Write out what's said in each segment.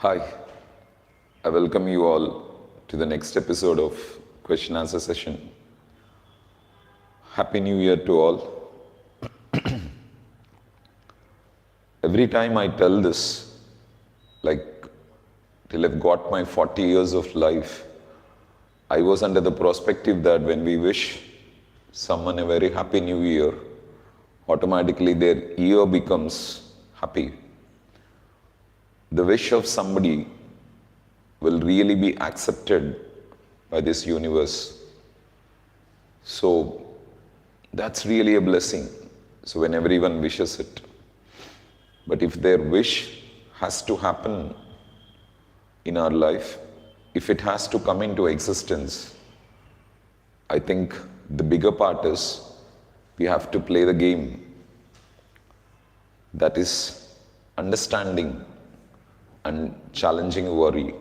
Hi, I welcome you all to the next episode of Question Answer Session. Happy New Year to all. Every time I tell this, like till I've got my 40 years of life, I was under the perspective that when we wish someone a very happy new year, automatically their year becomes happy. The wish of somebody will really be accepted by this universe. So that's really a blessing. So when everyone wishes it. But if their wish has to happen in our life, if it has to come into existence, I think the bigger part is we have to play the game. That is understanding and challenging worry.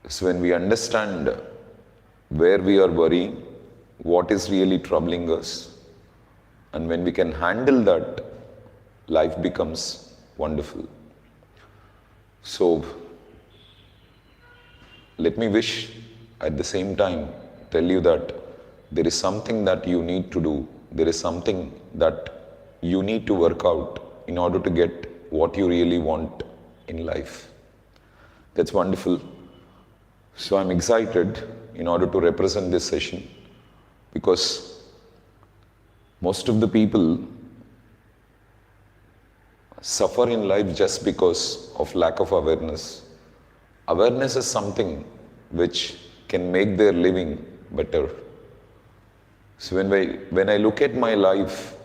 So when we understand where we are worrying, what is really troubling us, and when we can handle that, life becomes wonderful. So let me wish at the same time tell you that there is something that you need to do. There is something that you need to work out in order to get what you really want in life. That's wonderful. So I'm excited in order to represent this session because most of the people suffer in life just because of lack of awareness. Awareness is something which can make their living better. So when I look at my life,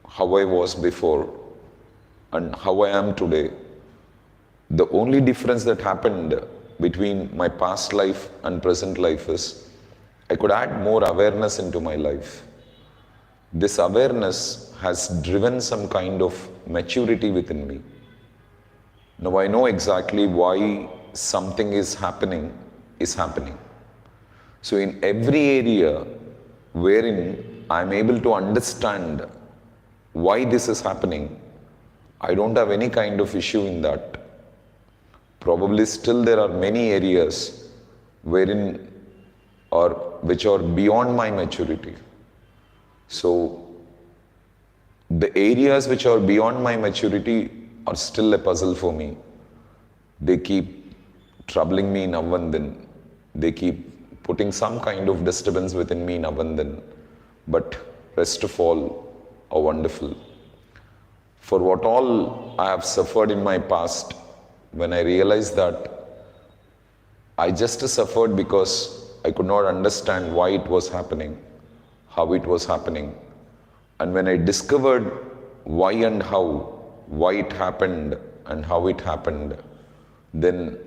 how I was before and how I am today, the only difference that happened between my past life and present life is I could add more awareness into my life. This awareness has driven some kind of maturity within me. Now I know exactly why something is happening. So in every area wherein I'm able to understand why this is happening, I don't have any kind of issue in that. Probably still there are many areas wherein or which are beyond my maturity. So the areas which are beyond my maturity are still a puzzle for me. They keep troubling me now and then. They keep putting some kind of disturbance within me now and then. But rest of all are wonderful. For what all I have suffered in my past, when I realized that I just suffered because I could not understand why it was happening, how it was happening. And when I discovered why and how, why it happened and how it happened, then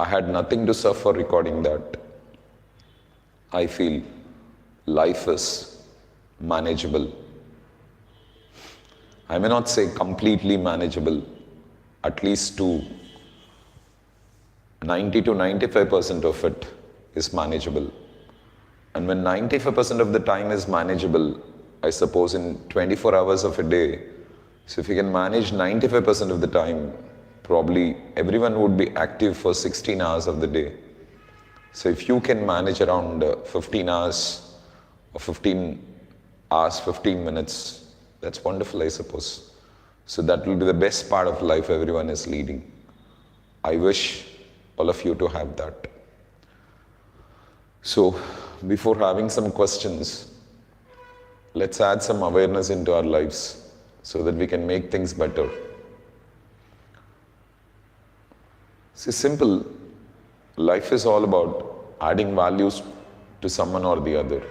I had nothing to suffer regarding that. I feel life is manageable. I may not say completely manageable, at least to 90 to 95% of it is manageable. And when 95% of the time is manageable, I suppose in 24 hours of a day, so if you can manage 95% of the time, probably everyone would be active for 16 hours of the day. So if you can manage around 15 hours or 15 hours, 15 minutes, that's wonderful, I suppose. So that will be the best part of life everyone is leading. I wish all of you to have that. So before having some questions, let's add some awareness into our lives so that we can make things better. See, simple. Life is all about adding values to someone or the other.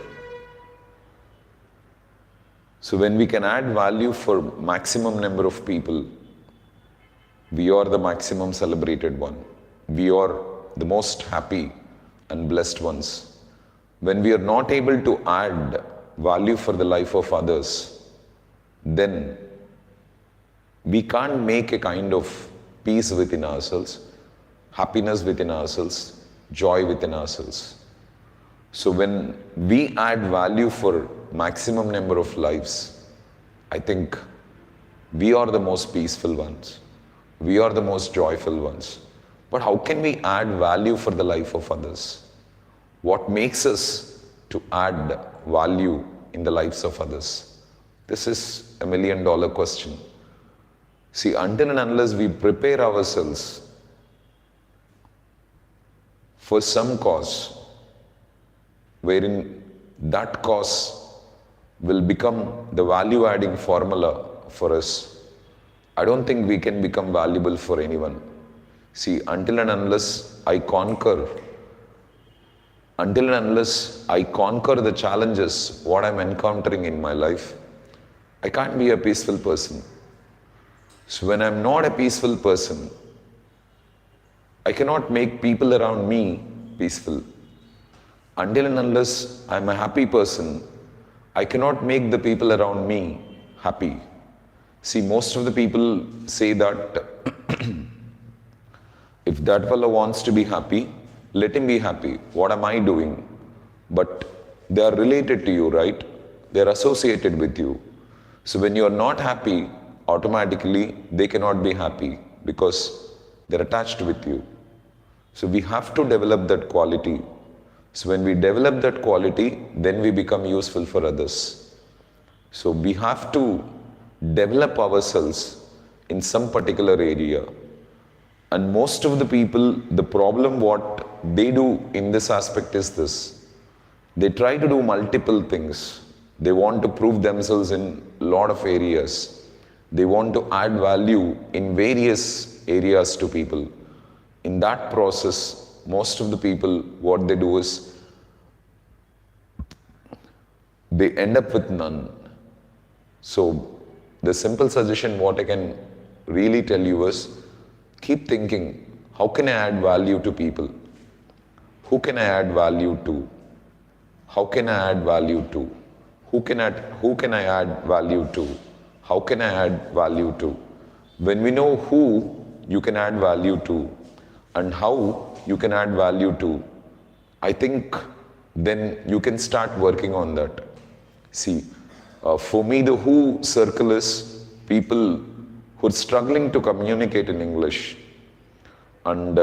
So when we can add value for maximum number of people, we are the maximum celebrated one. We are the most happy and blessed ones. When we are not able to add value for the life of others, then we can't make a kind of peace within ourselves, happiness within ourselves, joy within ourselves. So when we add value for maximum number of lives, I think we are the most peaceful ones. We are the most joyful ones. But how can we add value for the life of others? What makes us to add value in the lives of others? This is $1 million question. See, until and unless we prepare ourselves for some cause, wherein that cause will become the value adding formula for us, I don't think we can become valuable for anyone. See, until and unless I conquer the challenges, what I'm encountering in my life, I can't be a peaceful person. So when I'm not a peaceful person, I cannot make people around me peaceful. Until and unless I'm a happy person, I cannot make the people around me happy. See, most of the people say that if that fellow wants to be happy, let him be happy. What am I doing? But they are related to you, right? They are associated with you. So when you are not happy, automatically they cannot be happy because they're attached with you. So we have to develop that quality. So when we develop that quality, then we become useful for others. So we have to develop ourselves in some particular area. And most of the people, the problem what they do in this aspect is this. They try to do multiple things. They want to prove themselves in a lot of areas. They want to add value in various areas to people. In that process, most of the people, what they do is, they end up with none. So the simple suggestion what I can really tell you is, keep thinking, how can I add value to people? Who can I add value to? How can I add value to? Who can I add value to? How can I add value to? When we know who you can add value to and how you can add value to, I think then you can start working on that. See, for me the who circle is people who are struggling to communicate in English and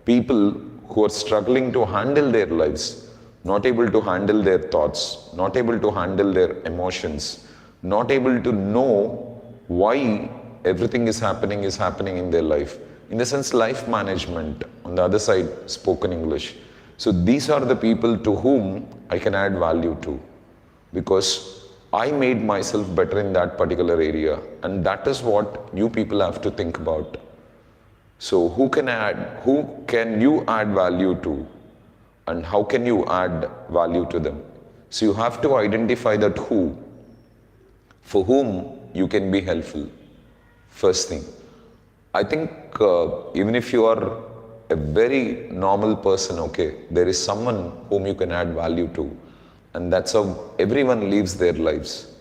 people who are struggling to handle their lives, not able to handle their thoughts, not able to handle their emotions, not able to know why everything is happening in their life. In the sense, life management, on the other side, spoken English. So these are the people to whom I can add value to, because I made myself better in that particular area, and that is what you people have to think about. So who can you add value to, and how can you add value to them? So you have to identify that who, for whom you can be helpful. First thing. I think even if you are a very normal person, okay, there is someone whom you can add value to. And that's how everyone lives their lives.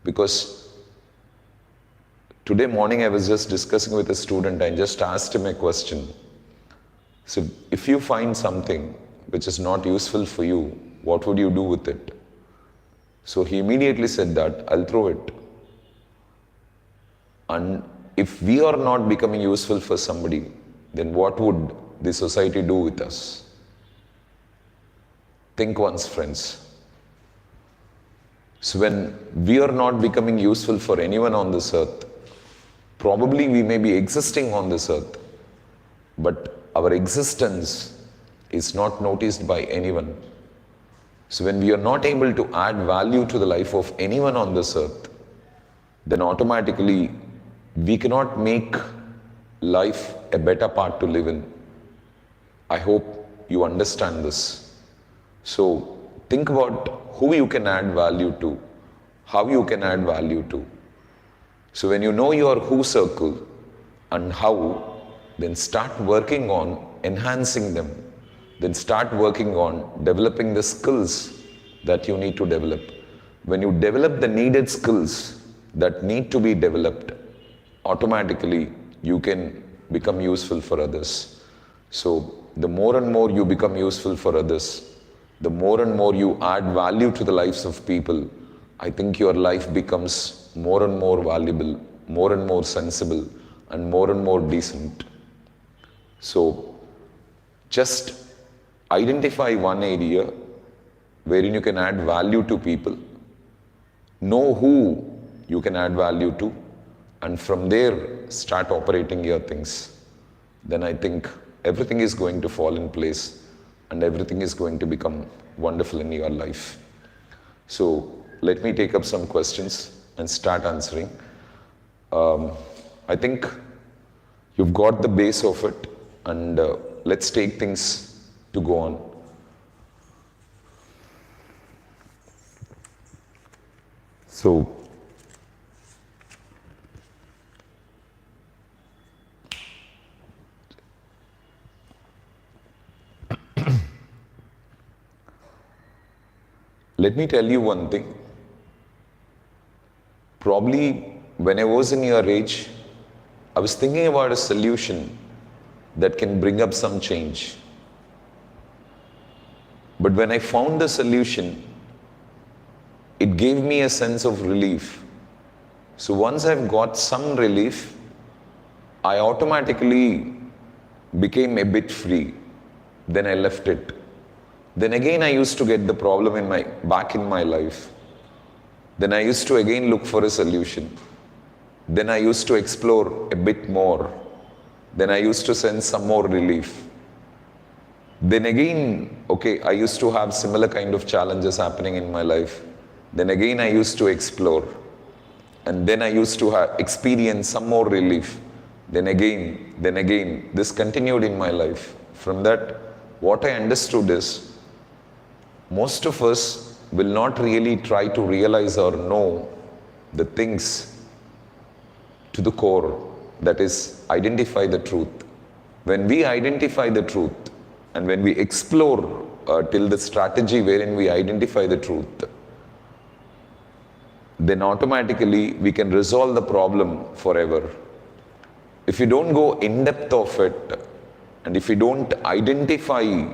Because today morning I was just discussing with a student, I just asked him a question. So if you find something which is not useful for you, what would you do with it? So he immediately said that, I'll throw it. And if we are not becoming useful for somebody, then what would the society do with us? Think once, friends. So when we are not becoming useful for anyone on this earth, probably we may be existing on this earth, but our existence is not noticed by anyone. So when we are not able to add value to the life of anyone on this earth, then automatically we cannot make life a better part to live in. I hope you understand this. So think about who you can add value to, how you can add value to. So when you know your who circle and how, then start working on enhancing them. Then start working on developing the skills that you need to develop. When you develop the needed skills that need to be developed, automatically you can become useful for others. So the more and more you become useful for others, the more and more you add value to the lives of people, I think your life becomes more and more valuable, more and more sensible, and more decent. So just identify one area wherein you can add value to people, know who you can add value to, and from there start operating your things. Then I think everything is going to fall in place and everything is going to become wonderful in your life. So let me take up some questions and start answering. I think you've got the base of it, and let's take things to go on. So, let me tell you one thing. Probably when I was in your age, I was thinking about a solution that can bring up some change. But when I found the solution, it gave me a sense of relief. So once I've got some relief, I automatically became a bit free. Then I left it. Then again I used to get the problem back in my life. Then I used to again look for a solution. Then I used to explore a bit more. Then I used to sense some more relief. Then again, okay, I used to have similar kind of challenges happening in my life. Then again I used to explore. And then I used to experience some more relief. Then again, this continued in my life. From that, what I understood is, most of us will not really try to realize or know the things to the core, that is, identify the truth. When we identify the truth and when we explore till the strategy wherein we identify the truth, then automatically we can resolve the problem forever. If you don't go in depth of it, and if you don't identify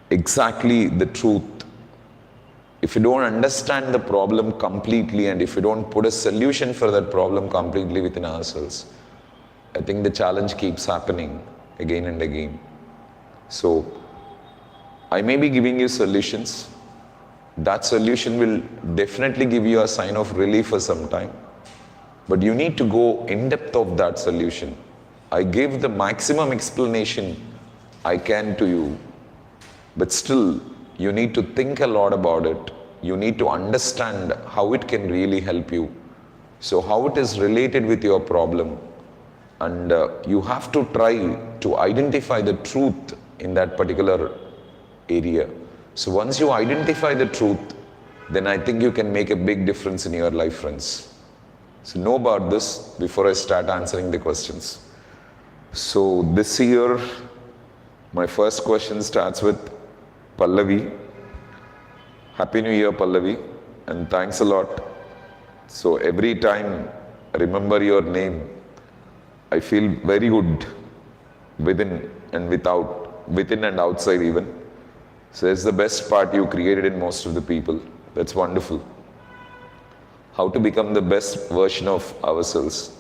exactly the truth, if you don't understand the problem completely, and if you don't put a solution for that problem completely within ourselves, I think the challenge keeps happening again and again. So I may be giving you solutions. That solution will definitely give you a sign of relief for some time. But you need to go in depth of that solution. I gave the maximum explanation I can to you, but still you need to think a lot about it. You need to understand how it can really help you. So how it is related with your problem. And you have to try to identify the truth in that particular area. So once you identify the truth, then I think you can make a big difference in your life, friends. So know about this before I start answering the questions. So this year, my first question starts with Pallavi. Happy New Year, Pallavi, and thanks a lot. So every time I remember your name, I feel very good within and without, within and outside even. So that's the best part you created in most of the people. That's wonderful. How to become the best version of ourselves.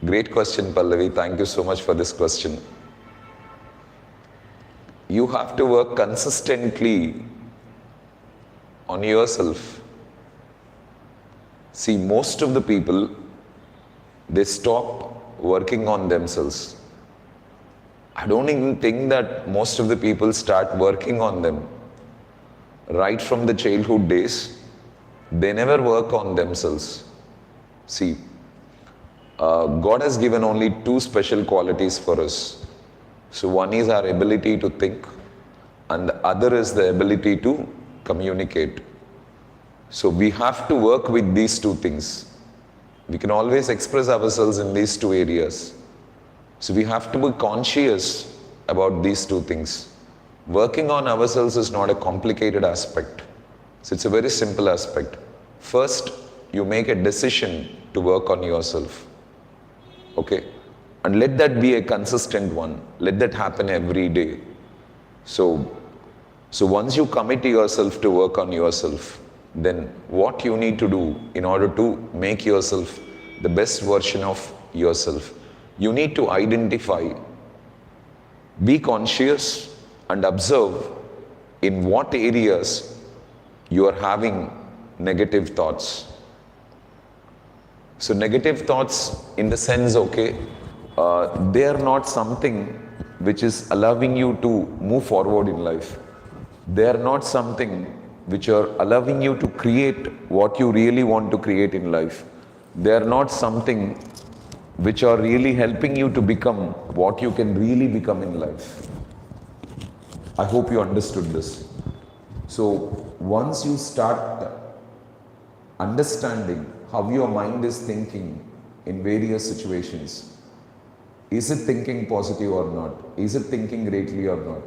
Great question, Pallavi. Thank you so much for this question. You have to work consistently on yourself. See, most of the people, they stop working on themselves. I don't even think that most of the people start working on them. Right from the childhood days, they never work on themselves. See, God has given only two special qualities for us. So one is our ability to think, and the other is the ability to communicate. So we have to work with these two things. We can always express ourselves in these two areas. So we have to be conscious about these two things. Working on ourselves is not a complicated aspect. So it's a very simple aspect. First, you make a decision to work on yourself. Okay? And let that be a consistent one. Let that happen every day. So once you commit yourself to work on yourself, then what you need to do in order to make yourself the best version of yourself. You need to identify, be conscious, and observe in what areas you are having negative thoughts. So negative thoughts in the sense, okay, they are not something which is allowing you to move forward in life. They are not something which are allowing you to create what you really want to create in life. They are not something which are really helping you to become what you can really become in life. I hope you understood this. So once you start understanding how your mind is thinking in various situations, is it thinking positive or not? Is it thinking greatly or not?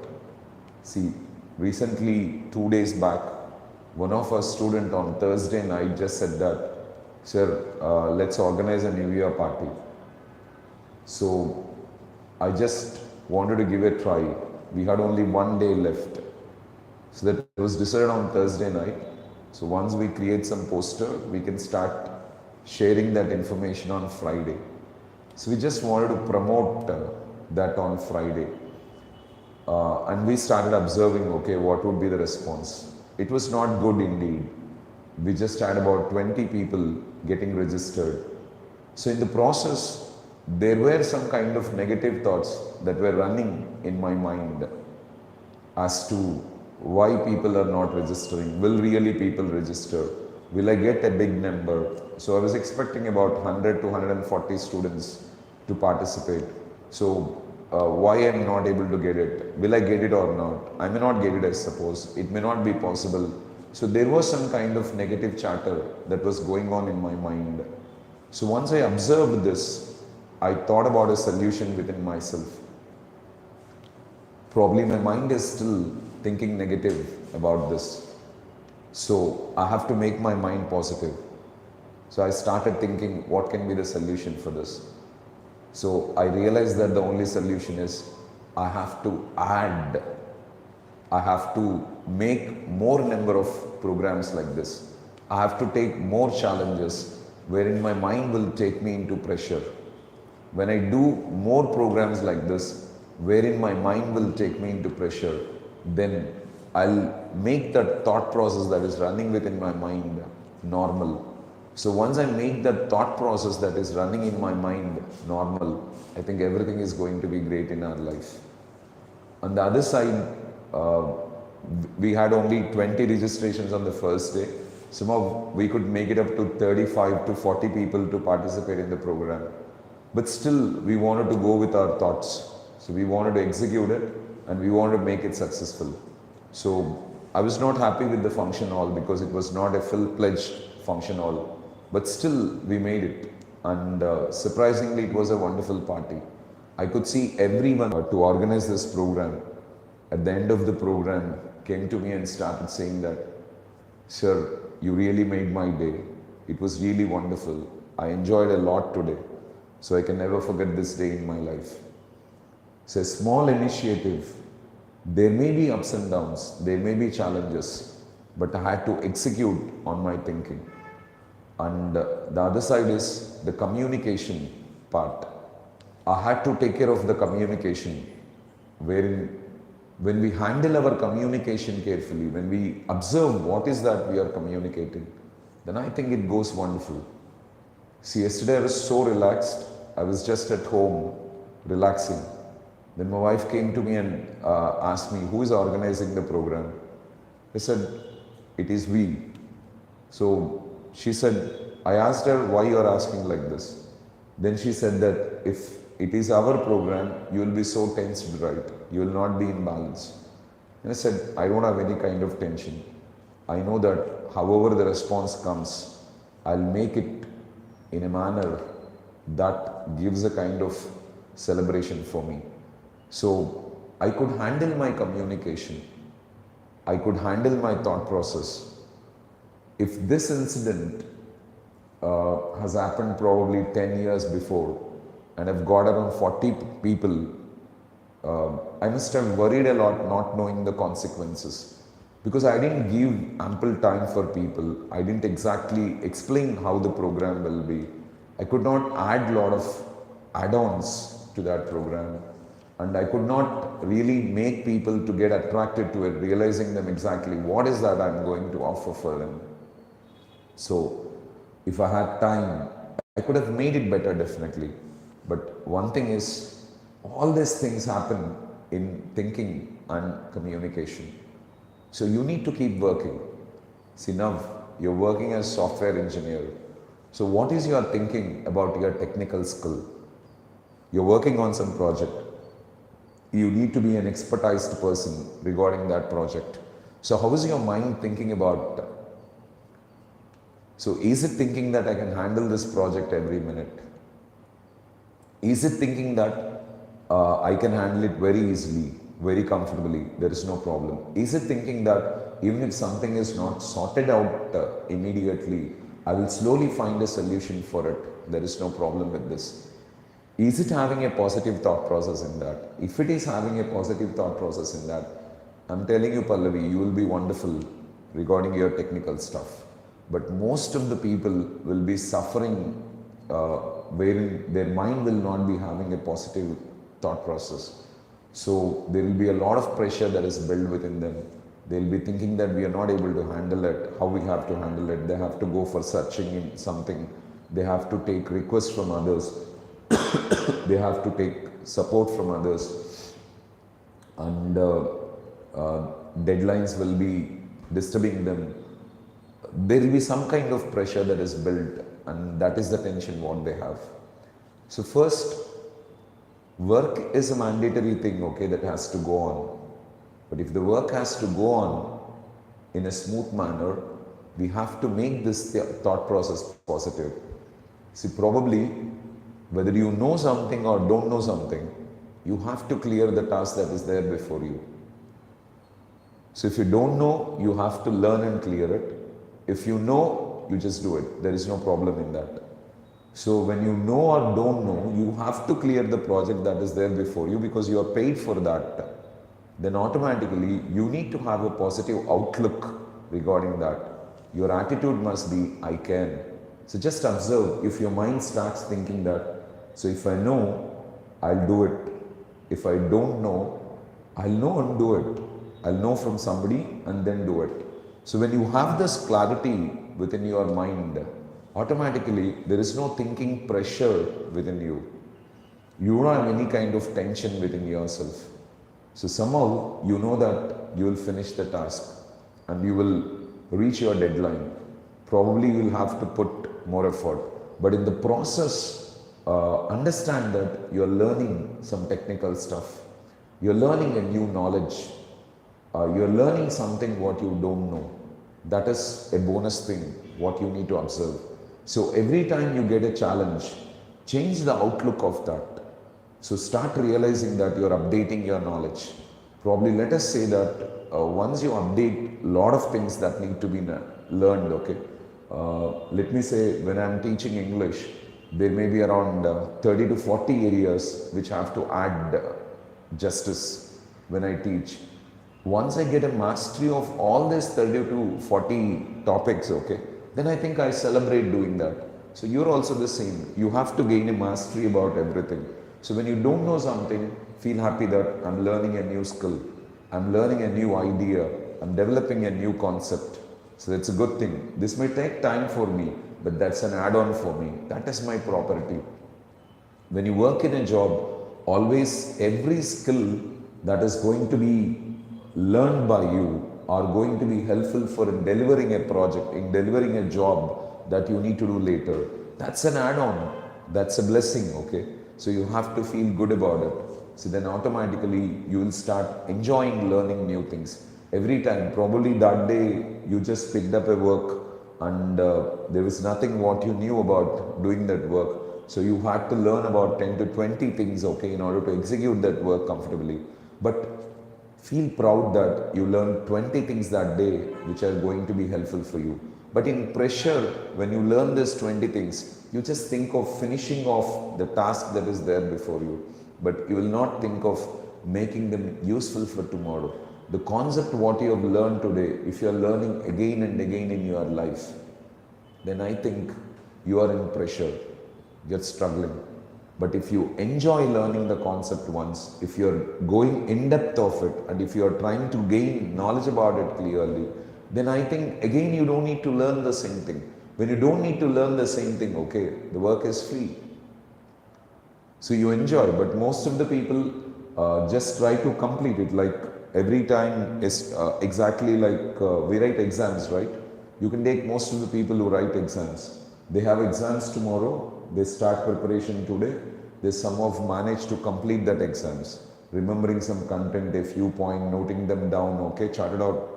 See, recently, 2 days back, one of our students on Thursday night just said that, sir, let's organize a New Year party. So I just wanted to give it a try. We had only 1 day left. So that was decided on Thursday night. So once we create some poster, we can start sharing that information on Friday. So we just wanted to promote that on Friday. And we started observing, okay, what would be the response. It was not good indeed. We just had about 20 people getting registered. So in the process, there were some kind of negative thoughts that were running in my mind as to why people are not registering. Will really people register? Will I get a big number? So I was expecting about 100 to 140 students to participate. So why I am not able to get it? Will I get it or not? I may not get it, I suppose. It may not be possible. So there was some kind of negative chatter that was going on in my mind. So once I observed this, I thought about a solution within myself. Probably my mind is still thinking negative about this. So I have to make my mind positive. So I started thinking, what can be the solution for this? So I realized that the only solution is I have to add, I have to make more number of programs like this. I have to take more challenges wherein my mind will take me into pressure. When I do more programs like this, wherein my mind will take me into pressure, then I'll make that thought process that is running within my mind normal. So once I make that thought process that is running in my mind normal, I think everything is going to be great in our life. On the other side, we had only 20 registrations on the first day. Somehow we could make it up to 35 to 40 people to participate in the program. But still, we wanted to go with our thoughts. So we wanted to execute it and we wanted to make it successful. So I was not happy with the function hall because it was not a full-fledged function hall. But still, we made it. And surprisingly, it was a wonderful party. I could see everyone to organize this program. At the end of the program, came to me and started saying that, sir, you really made my day. It was really wonderful. I enjoyed a lot today. So I can never forget this day in my life. It's a small initiative. There may be ups and downs, there may be challenges, but I had to execute on my thinking. And the other side is the communication part. I had to take care of the communication, wherein when we handle our communication carefully, when we observe what is that we are communicating, then I think it goes wonderful. See, yesterday I was so relaxed. I was just at home, relaxing. Then my wife came to me and asked me, who is organizing the program? I said, it is we. So she said, I asked her why you are asking like this. Then she said that if it is our program, you will be so tensed, right? You will not be in balance. And I said, I don't have any kind of tension. I know that however the response comes, I'll make it in a manner that gives a kind of celebration for me. So I could handle my communication. I could handle my thought process. If this incident has happened probably 10 years before and I've got around 40 people, I must have worried a lot not knowing the consequences, because I didn't give ample time for people. I didn't exactly explain how the program will be. I could not add lot of add-ons to that program, and I could not really make people to get attracted to it, realizing them exactly what is that I'm going to offer for them. So if I had time, I could have made it better definitely. But one thing is, all these things happen in thinking and communication. So you need to keep working. See now, you're working as software engineer. So what is your thinking about your technical skill? You're working on some project. You need to be an expertised person regarding that project. So how is your mind thinking about? So is it thinking that I can handle this project every minute? Is it thinking that I can handle it very easily, very comfortably, there is no problem? Is it thinking that even if something is not sorted out immediately, I will slowly find a solution for it, there is no problem with this? Is it having a positive thought process in that? If it is having a positive thought process in that, I'm telling you, Pallavi, you will be wonderful regarding your technical stuff. But most of the people will be suffering wherein their mind will not be having a positive thought process. So there will be a lot of pressure that is built within them. They'll be thinking that we are not able to handle it, how we have to handle it. They have to go for searching in something. They have to take requests from others. They have to take support from others. And deadlines will be disturbing them. There will be some kind of pressure that is built, and that is the tension what they have. So first, work is a mandatory thing, okay, that has to go on. But if the work has to go on in a smooth manner, we have to make this thought process positive. See, probably, whether you know something or don't know something, you have to clear the task that is there before you. So if you don't know, you have to learn and clear it. If you know, you just do it. There is no problem in that. So when you know or don't know, you have to clear the project that is there before you because you are paid for that. Then automatically, you need to have a positive outlook regarding that. Your attitude must be, I can. So just observe, if your mind starts thinking that, so if I know, I'll do it. If I don't know, I'll know and do it. I'll know from somebody and then do it. So when you have this clarity within your mind, automatically there is no thinking pressure within you. You don't have any kind of tension within yourself. So somehow you know that you will finish the task and you will reach your deadline. Probably you will have to put more effort. But in the process, understand that you are learning some technical stuff. You are learning a new knowledge. You are learning something what you don't know. That is a bonus thing, what you need to observe. So every time you get a challenge, change the outlook of that. So start realizing that you are updating your knowledge. Probably let us say that once you update a lot of things that need to be learned, okay. Let me say when I am teaching English, there may be around 30 to 40 areas which have to add justice when I teach. Once I get a mastery of all these 30 to 40 topics, okay, then I think I celebrate doing that. So you're also the same. You have to gain a mastery about everything. So when you don't know something, feel happy that I'm learning a new skill. I'm learning a new idea. I'm developing a new concept. So that's a good thing. This may take time for me, but that's an add-on for me. That is my property. When you work in a job, always every skill that is going to be learned by you are going to be helpful for delivering a project, in delivering a job that you need to do later. That's an add-on. That's a blessing, okay? So you have to feel good about it. So then automatically you will start enjoying learning new things. Every time, probably that day you just picked up a work and there was nothing what you knew about doing that work. So you had to learn about 10 to 20 things, okay, in order to execute that work comfortably. But feel proud that you learned 20 things that day which are going to be helpful for you. But in pressure, when you learn these 20 things, you just think of finishing off the task that is there before you. But you will not think of making them useful for tomorrow. The concept what you have learned today, if you are learning again and again in your life, then I think you are in pressure. you're struggling. But if you enjoy learning the concept once, if you're going in depth of it, and if you're trying to gain knowledge about it clearly, then I think again you don't need to learn the same thing. When you don't need to learn the same thing, okay, the work is free. So you enjoy, but most of the people just try to complete it. Like every time is exactly like we write exams, right? You can take most of the people who write exams. They have exams tomorrow. They start preparation today. They somehow manage to complete that exams, remembering some content, a few points, noting them down. Okay, charted out.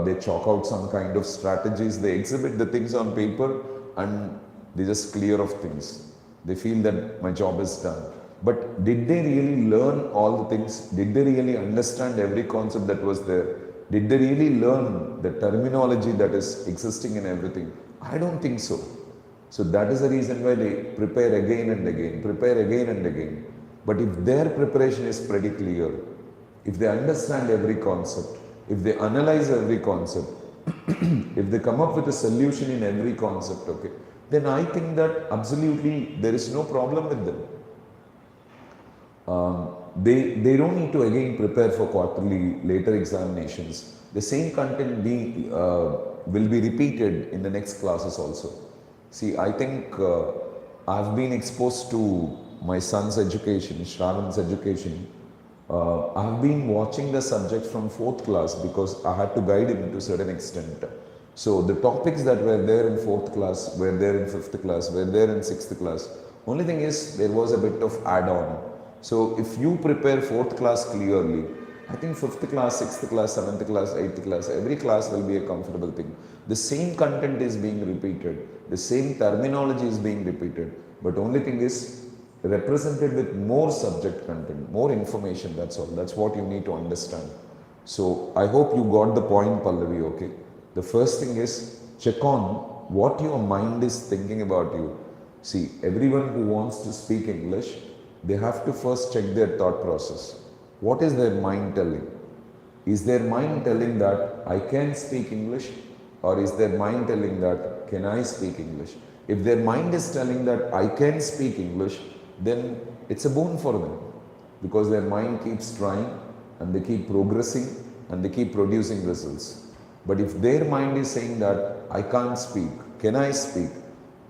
They chalk out some kind of strategies. They exhibit the things on paper, and they just clear of things. They feel that my job is done. But did they really learn all the things? Did they really understand every concept that was there? Did they really learn the terminology that is existing in everything? I don't think so. So that is the reason why they prepare again and again, prepare again and again. But if their preparation is pretty clear, if they understand every concept, if they analyze every concept, if they come up with a solution in every concept, okay, then I think that absolutely there is no problem with them. They don't need to again prepare for quarterly later examinations. The same content will be repeated in the next classes also. See, I think I've been exposed to my son's education, Shravan's education. I've been watching the subject from 4th class because I had to guide him to a certain extent. So the topics that were there in 4th class, were there in 5th class, were there in 6th class. Only thing is there was a bit of add-on. So if you prepare 4th class clearly, I think 5th class, 6th class, 7th class, 8th class, every class will be a comfortable thing. The same content is being repeated, the same terminology is being repeated, but only thing is represented with more subject content, more information, that's all. That's what you need to understand. So I hope you got the point, Pallavi, okay? The first thing is check on what your mind is thinking about you. See, everyone who wants to speak English, they have to first check their thought process. What is their mind telling? Is their mind telling that I can speak English, or is their mind telling that can I speak English? If their mind is telling that I can speak English, then it's a boon for them, because their mind keeps trying and they keep progressing and they keep producing results. But if their mind is saying that I can't speak, can I speak?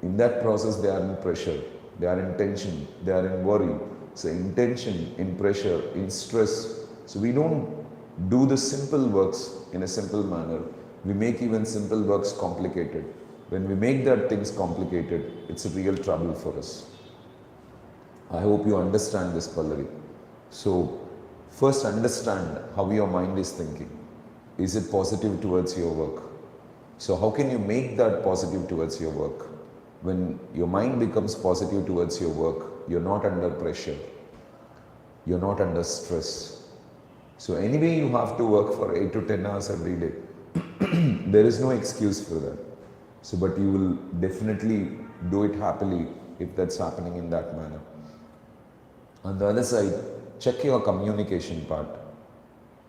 In that process they are in pressure, they are in tension, they are in worry. So in tension, in pressure, in stress. So we don't do the simple works in a simple manner. We make even simple works complicated. When we make that things complicated, it's a real trouble for us. I hope you understand this, Pallavi. So first understand how your mind is thinking. Is it positive towards your work? So how can you make that positive towards your work? When your mind becomes positive towards your work, you're not under pressure. You're not under stress. So anyway, you have to work for 8 to 10 hours every day. There is no excuse for that. So, but you will definitely do it happily if that's happening in that manner. On the other side, check your communication part.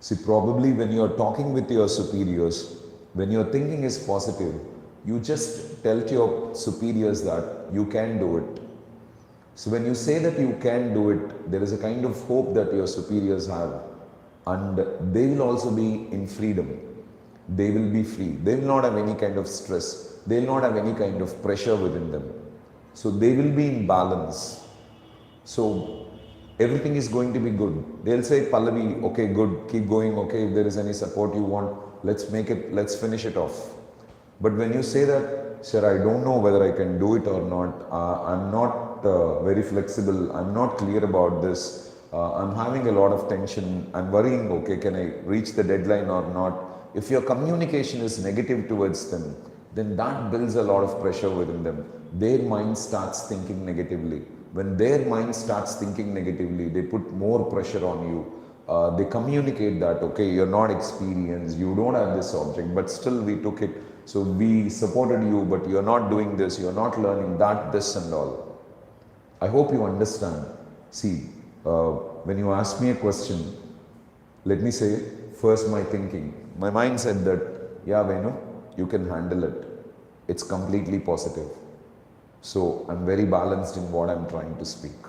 See, probably when you are talking with your superiors, when your thinking is positive, you just tell to your superiors that you can do it. So when you say that you can do it, there is a kind of hope that your superiors have, and they will also be in freedom. They will be free. They will not have any kind of stress. They will not have any kind of pressure within them. So they will be in balance. So everything is going to be good. They'll say, Pallavi, okay, good, keep going, okay, if there is any support you want, let's make it, let's finish it off. But when you say that, sir, I don't know whether I can do it or not, I'm not very flexible, I'm not clear about this, I'm having a lot of tension, I'm worrying, okay, can I reach the deadline or not? If your communication is negative towards them, then that builds a lot of pressure within them. Their mind starts thinking negatively. When their mind starts thinking negatively, they put more pressure on you. They communicate that, okay, you're not experienced, you don't have this object, but still we took it. So we supported you, but you're not doing this, you're not learning that, this and all. I hope you understand. See, when you ask me a question, let me say first my thinking. My mind said that, yeah, Venu, you can handle it. It's completely positive. So I'm very balanced in what I'm trying to speak.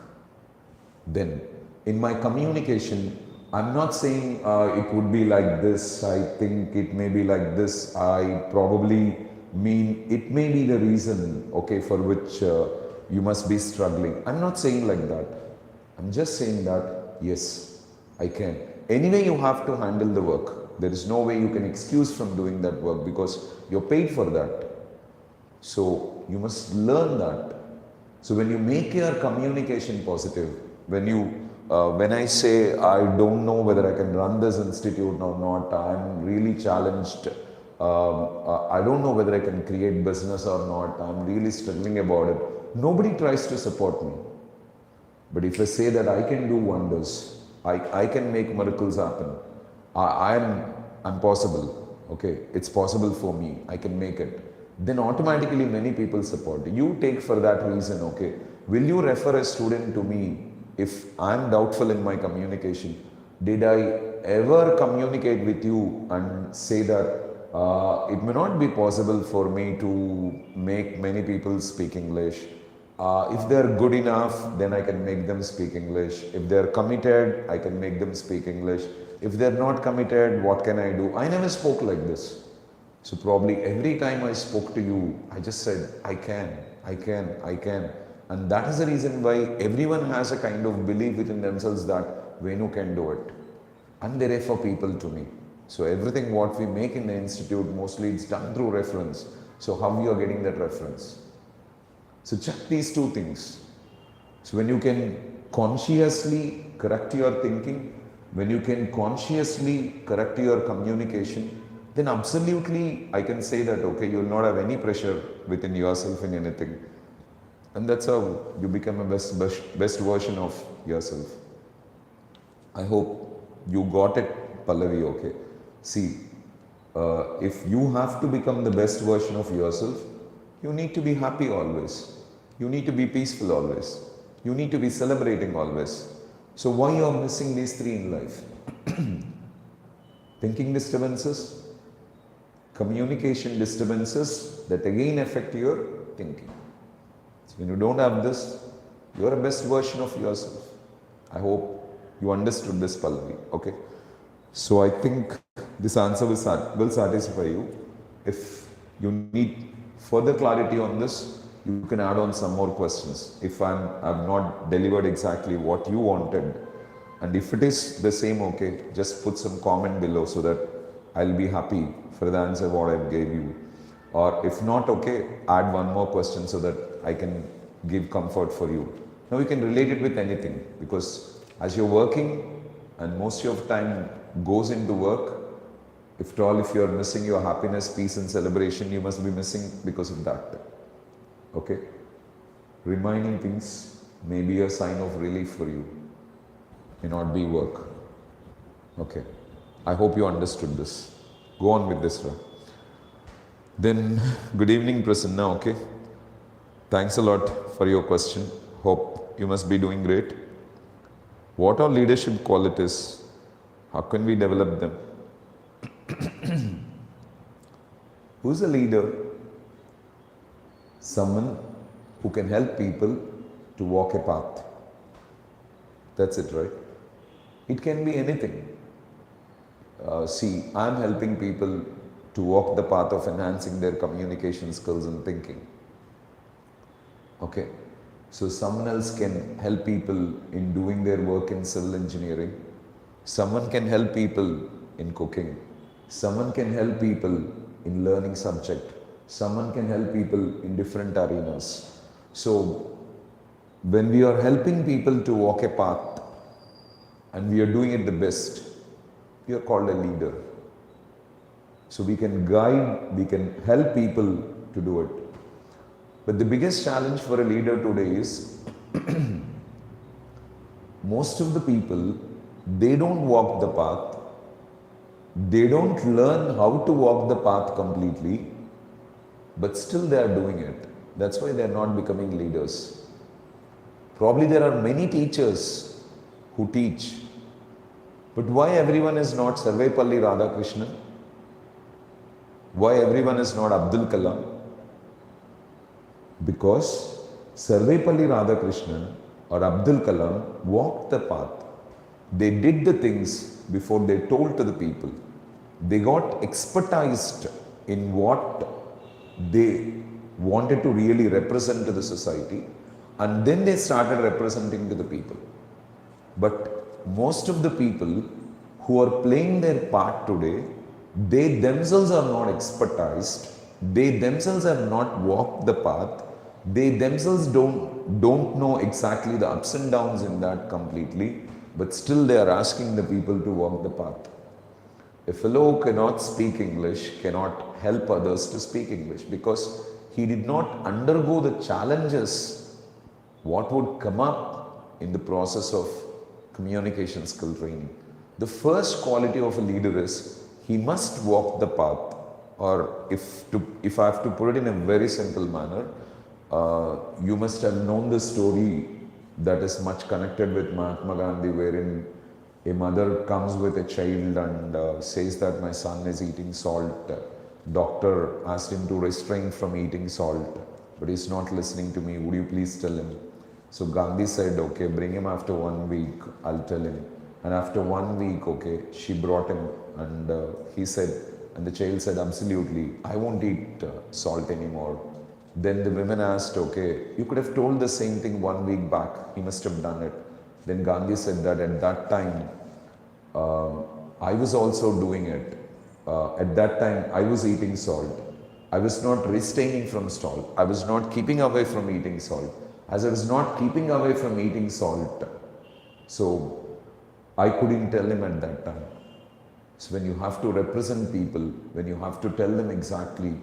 Then, in my communication, I'm not saying it would be like this, I think it may be like this, I probably mean it may be the reason, okay, for which you must be struggling. I'm not saying like that. I'm just saying that, yes, I can. Anyway, you have to handle the work. There is no way you can excuse from doing that work because you're paid for that. So you must learn that. So when you make your communication positive, when I say I don't know whether I can run this institute or not, I'm really challenged. I don't know whether I can create business or not. I'm really struggling about it. Nobody tries to support me. But if I say that I can do wonders, I can make miracles happen. I'm possible. Okay, it's possible for me. I can make it. Then automatically many people support. You take for that reason, okay, will you refer a student to me if I'm doubtful in my communication? Did I ever communicate with you and say that it may not be possible for me to make many people speak English? If they're good enough, then I can make them speak English. If they're committed, I can make them speak English. If they're not committed, what can I do? I never spoke like this. So probably every time I spoke to you, I just said, I can. And that is the reason why everyone has a kind of belief within themselves that Venu can do it. And they refer people to me. So everything what we make in the institute, mostly it's done through reference. So how you are getting that reference? So check these two things. So when you can consciously correct your thinking, when you can consciously correct your communication, then absolutely I can say that, okay, you will not have any pressure within yourself in anything. And that's how you become a best version of yourself. I hope you got it, Pallavi, okay. See, if you have to become the best version of yourself, you need to be happy always. You need to be peaceful always. You need to be celebrating always. So why you are missing these three in life? Thinking disturbances, communication disturbances that again affect your thinking. So when you don't have this, you are a best version of yourself. I hope you understood this, Pallavi. Okay. So I think this answer will satisfy you. If you need further clarity on this, you can add on some more questions. If I've not delivered exactly what you wanted, and if it is the same, okay, just put some comment below so that I'll be happy for the answer what I gave you. Or if not, okay, add one more question so that I can give comfort for you. Now you can relate it with anything, because as you're working and most of your time goes into work, if you're missing your happiness, peace and celebration, you must be missing because of that. Okay? Reminding things may be a sign of relief for you, may not be work. Okay. I hope you understood this. Go on with this, Ra. Then, good evening, Prasanna, okay? Thanks a lot for your question. Hope you must be doing great. What are leadership qualities? How can we develop them? Who's a leader? Someone who can help people to walk a path. That's it, right? It can be anything. See, I'm helping people to walk the path of enhancing their communication skills and thinking. Okay. So someone else can help people in doing their work in civil engineering. Someone can help people in cooking. Someone can help people in learning subject. Someone can help people in different arenas. So when we are helping people to walk a path and we are doing it the best, we are called a leader. So we can guide, we can help people to do it. But the biggest challenge for a leader today is most of the people, they don't walk the path. They don't learn how to walk the path completely, but still they are doing it. That's why they are not becoming leaders. Probably there are many teachers who teach, but why everyone is not Sarvepalli Radhakrishnan? Why everyone is not Abdul Kalam? Because Sarvepalli Radhakrishnan or Abdul Kalam walked the path. They did the things before they told to the people. They got expertised in what they wanted to really represent to the society, and then they started representing to the people. But most of the people who are playing their part today, they themselves are not expertised, they themselves have not walked the path, they themselves don't know exactly the ups and downs in that completely, but still they are asking the people to walk the path. A fellow who cannot speak English cannot help others to speak English because he did not undergo the challenges what would come up in the process of communication skill training. The first quality of a leader is he must walk the path, or if I have to put it in a very simple manner, you must have known the story that is much connected with Mahatma Gandhi, wherein a mother comes with a child and says that my son is eating salt. Doctor asked him to refrain from eating salt, but he's not listening to me. Would you please tell him? So Gandhi said, okay, bring him after 1 week, I'll tell him. And after 1 week, okay, she brought him and he said, and the child said, absolutely, I won't eat salt anymore. Then the women asked, okay, you could have told the same thing 1 week back, he must have done it. Then Gandhi said that at that time, I was also doing it. At that time, I was eating salt. I was not restraining from salt. I was not keeping away from eating salt. As I was not keeping away from eating salt, so I couldn't tell him at that time. So when you have to represent people, when you have to tell them exactly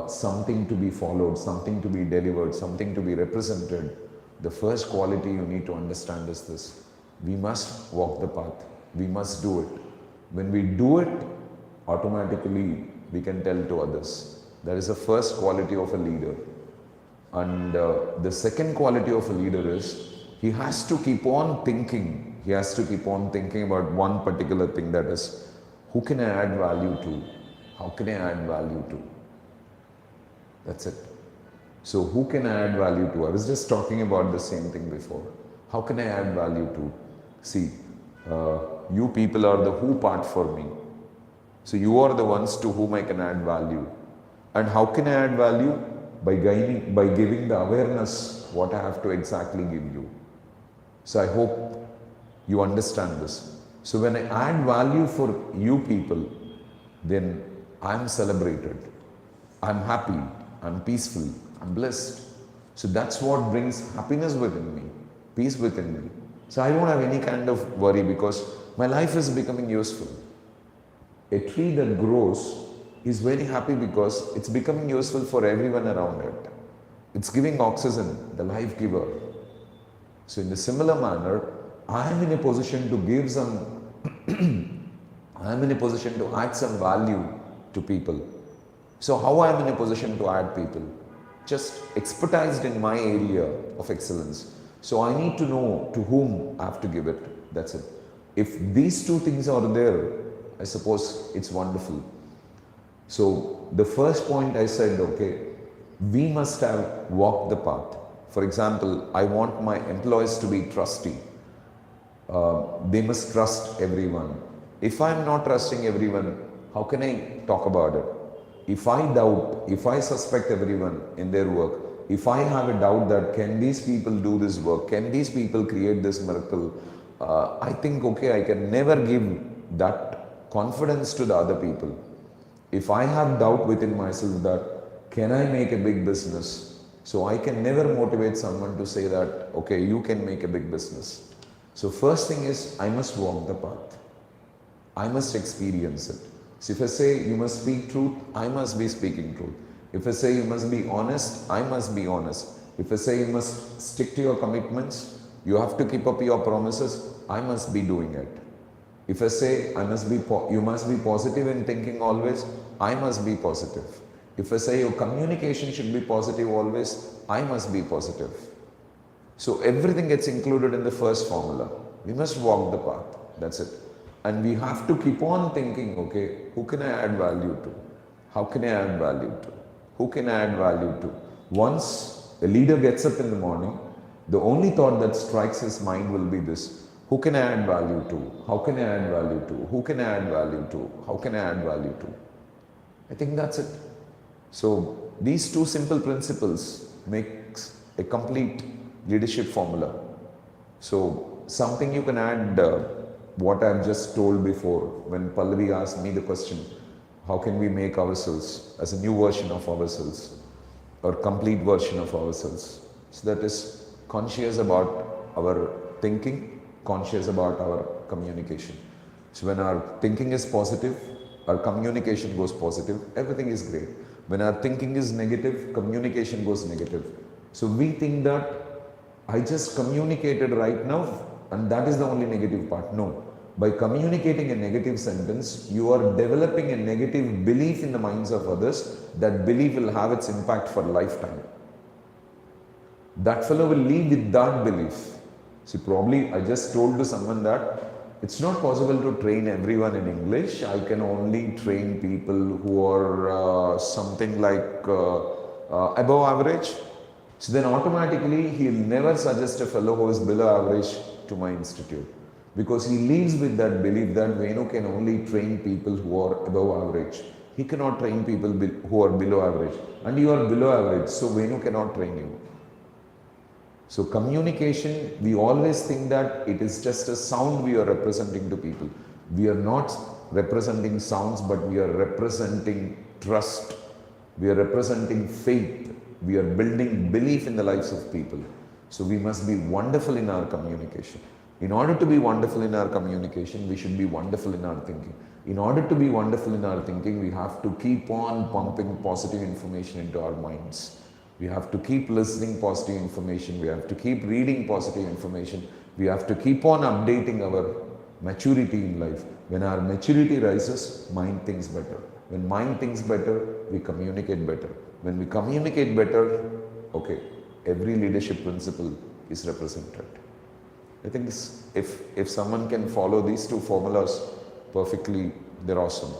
something to be followed, something to be delivered, something to be represented, the first quality you need to understand is this. We must walk the path. We must do it. When we do it, automatically we can tell to others. That is the first quality of a leader. And the second quality of a leader is he has to keep on thinking. He has to keep on thinking about one particular thing, that is, who can I add value to? How can I add value to? That's it. So who can I add value to? I was just talking about the same thing before. How can I add value to? See, you people are the who part for me. So you are the ones to whom I can add value. And how can I add value? By giving the awareness what I have to exactly give you. So I hope you understand this. So when I add value for you people, then I'm celebrated. I'm happy. I'm peaceful. I'm blessed. So that's what brings happiness within me, peace within me. So I don't have any kind of worry because my life is becoming useful. A tree that grows is very happy because it's becoming useful for everyone around it. It's giving oxygen, the life giver. So in a similar manner, I am in a position to give some, I am in a position to add some value to people. So how I am in a position to add people? Just expertised in my area of excellence. So I need to know to whom I have to give it. That's it. If these two things are there, I suppose it's wonderful. So the first point I said, okay, we must have walked the path. For example, I want my employees to be trusty. They must trust everyone. If I'm not trusting everyone, how can I talk about it? If I doubt, if I suspect everyone in their work, if I have a doubt that can these people do this work, can these people create this miracle, I think, okay, I can never give that confidence to the other people. If I have doubt within myself that, can I make a big business? So I can never motivate someone to say that, okay, you can make a big business. So first thing is, I must walk the path. I must experience it. So if I say you must speak truth, I must be speaking truth. If I say you must be honest, I must be honest. If I say you must stick to your commitments, you have to keep up your promises, I must be doing it. If I say you must be positive in thinking always, I must be positive. If I say your communication should be positive always, I must be positive. So everything gets included in the first formula. We must walk the path. That's it. And we have to keep on thinking, okay, who can I add value to? How can I add value to? Who can I add value to? Once A leader gets up in the morning, the only thought that strikes his mind will be this: who can I add value to? How can I add value to? Who can I add value to? How can I add value to? I think that's it. So these two simple principles makes a complete leadership formula. So something you can add, what I've just told before when Pallavi asked me the question, how can we make ourselves as a new version of ourselves or complete version of ourselves? So that is conscious about our thinking, conscious about our communication. So when our thinking is positive, our communication goes positive, everything is great. When our thinking is negative, communication goes negative. So we think that I just communicated right now and that is the only negative part. No. By communicating a negative sentence, you are developing a negative belief in the minds of others. That belief will have its impact for a lifetime. That fellow will live with that belief. See, probably I just told to someone that it's not possible to train everyone in English. I can only train people who are something like above average. So then automatically he'll never suggest a fellow who is below average to my institute. Because he lives with that belief that Venu can only train people who are above average. He cannot train people who are below average. And you are below average, so Venu cannot train you. So communication, we always think that it is just a sound we are representing to people. We are not representing sounds, but we are representing trust. We are representing faith. We are building belief in the lives of people. So we must be wonderful in our communication. In order to be wonderful in our communication, we should be wonderful in our thinking. In order to be wonderful in our thinking, we have to keep on pumping positive information into our minds. We have to keep listening positive information. We have to keep reading positive information. We have to keep on updating our maturity in life. When our maturity rises, mind thinks better. When mind thinks better, we communicate better. When we communicate better, okay, every leadership principle is represented. I think if someone can follow these two formulas perfectly, they're awesome.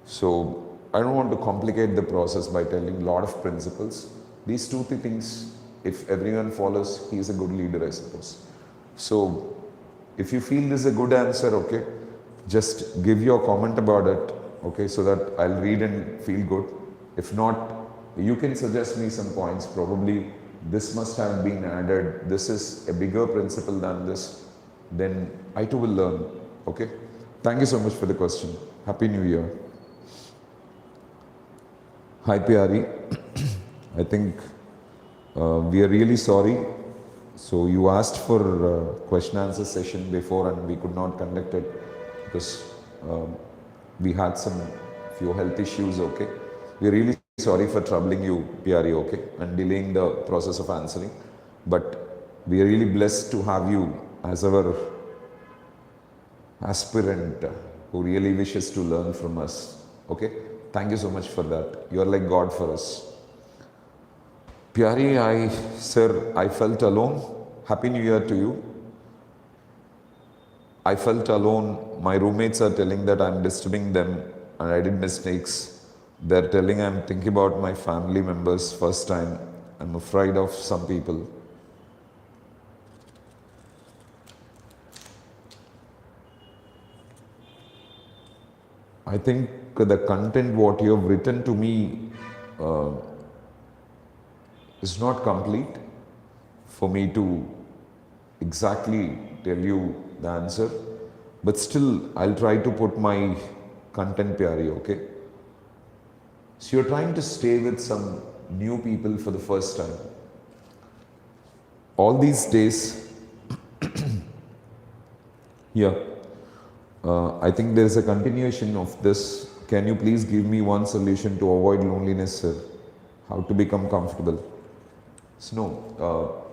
So I don't want to complicate the process by telling a lot of principles. These two things, if everyone follows, he is a good leader, I suppose. So if you feel this is a good answer, okay, just give your comment about it, okay, so that I'll read and feel good. If not, you can suggest me some points. Probably this must have been added. This is a bigger principle than this. Then I too will learn. Okay. Thank you so much for the question. Happy New Year. Hi Pyari. I think we are really sorry. So you asked for question answer session before and we could not conduct it because we had some few health issues. Okay. We are really sorry for troubling you, Pyari, okay, and delaying the process of answering. But we are really blessed to have you as our aspirant who really wishes to learn from us. Okay, thank you so much for that. You are like God for us. Pyari, I felt alone. Happy New Year to you. I felt alone. My roommates are telling that I'm disturbing them and I did mistakes. They're telling I'm thinking about my family members first time. I'm afraid of some people. I think the content what you have written to me is not complete for me to exactly tell you the answer. But still, I'll try to put my content, Pyari, okay? So you're trying to stay with some new people for the first time. All these days, here, I think there's a continuation of this. Can you please give me one solution to avoid loneliness, sir? How to become comfortable? So no,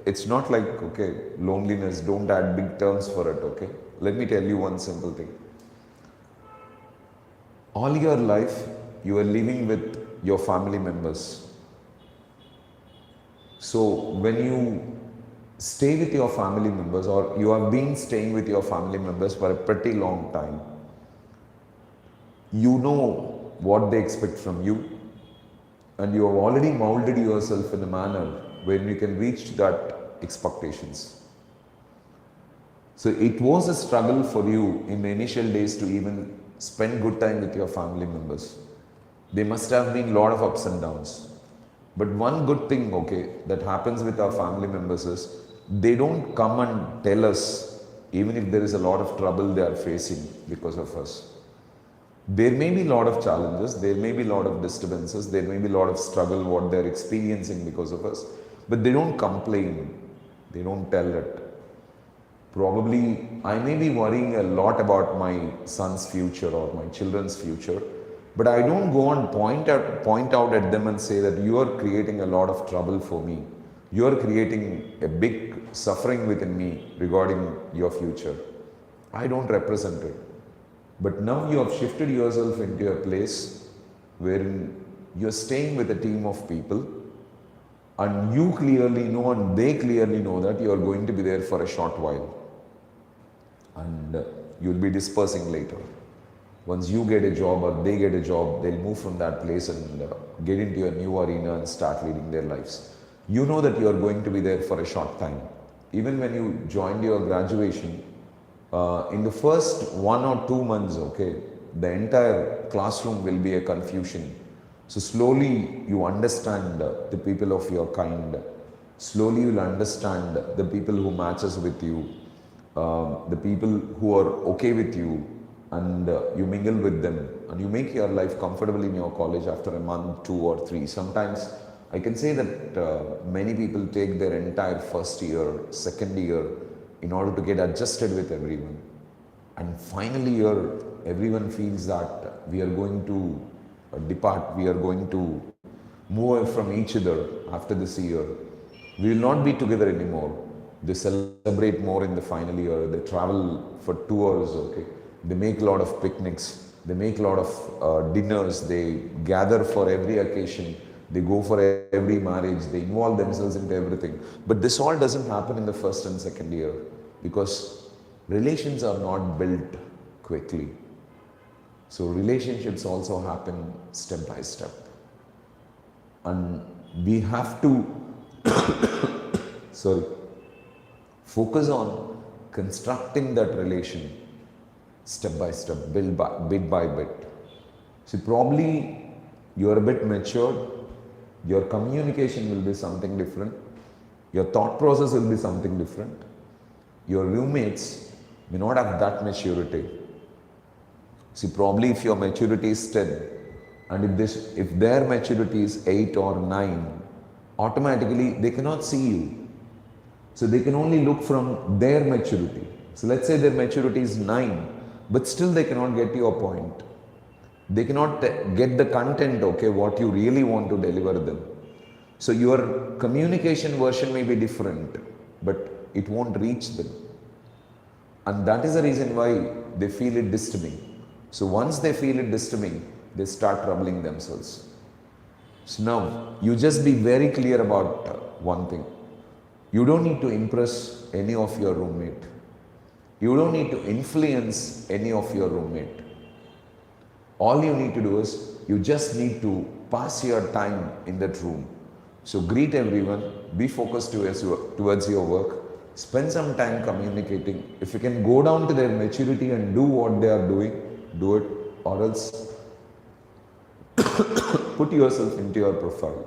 it's not like, okay, loneliness, don't add big terms for it, okay? Let me tell you one simple thing. All your life, you are living with your family members. So when you stay with your family members or you have been staying with your family members for a pretty long time, you know what they expect from you. and you have already molded yourself in a manner where you can reach that expectations. So it was a struggle for you in the initial days to even spend good time with your family members. There must have been a lot of ups and downs. But one good thing, okay, that happens with our family members is they don't come and tell us even if there is a lot of trouble they are facing because of us. There may be a lot of challenges, there may be a lot of disturbances, there may be a lot of struggle what they're experiencing because of us, but they don't complain, they don't tell it. Probably I may be worrying a lot about my son's future or my children's future, but I don't go and point out at them and say that you are creating a lot of trouble for me. You are creating a big suffering within me regarding your future. I don't represent it. But now you have shifted yourself into a place wherein you're staying with a team of people and you clearly know and they clearly know that you are going to be there for a short while and you'll be dispersing later. Once you get a job or they get a job, they'll move from that place and get into a new arena and start leading their lives. You know that you are going to be there for a short time. Even when you joined your graduation, in the first 1 or 2 months, okay, the entire classroom will be a confusion. So slowly you understand the people of your kind. Slowly you will understand the people who matches with you, the people who are okay with you, and you mingle with them and you make your life comfortable in your college after a month, 2 or 3. Sometimes I can say that many people take their entire first year, second year in order to get adjusted with everyone. And finally here, everyone feels that we are going to depart, we are going to move away from each other after this year. We will not be together anymore. They celebrate more in the final year, they travel for tours, okay. They make a lot of picnics, they make a lot of dinners, they gather for every occasion, they go for every marriage, they involve themselves into everything. But this all doesn't happen in the first and second year because relations are not built quickly. So relationships also happen step by step. And we have to focus on constructing that relation step by step, bit by bit. See, probably you are a bit matured, your communication will be something different, your thought process will be something different. Your roommates may not have that maturity. See, probably if your maturity is 10 and if their maturity is 8 or 9, automatically they cannot see you. So they can only look from their maturity. So let's say their maturity is 9, but still they cannot get your point. They cannot get the content, okay, what you really want to deliver them. So your communication version may be different, but it won't reach them. And that is the reason why they feel it disturbing. So once they feel it disturbing, they start troubling themselves. So now, you just be very clear about one thing. You don't need to impress any of your roommate. You don't need to influence any of your roommate. All you need to do is, you just need to pass your time in that room. So greet everyone, be focused towards your work, spend some time communicating. If you can go down to their maturity and do what they are doing, do it, or else put yourself into your profile.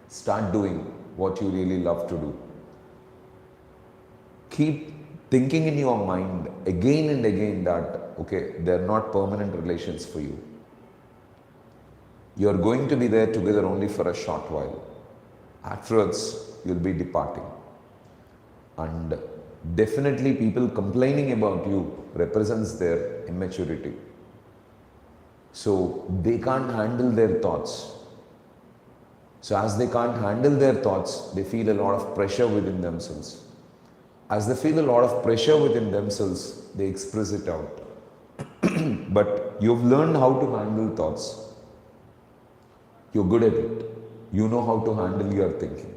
Start doing what you really love to do. Keep thinking in your mind again and again that, okay, they're not permanent relations for you. You're going to be there together only for a short while. Afterwards, you'll be departing. And definitely people complaining about you represents their immaturity. So they can't handle their thoughts. So as they can't handle their thoughts, they feel a lot of pressure within themselves. As they feel a lot of pressure within themselves, they express it out. But you've learned how to handle thoughts. You're good at it. You know how to handle your thinking.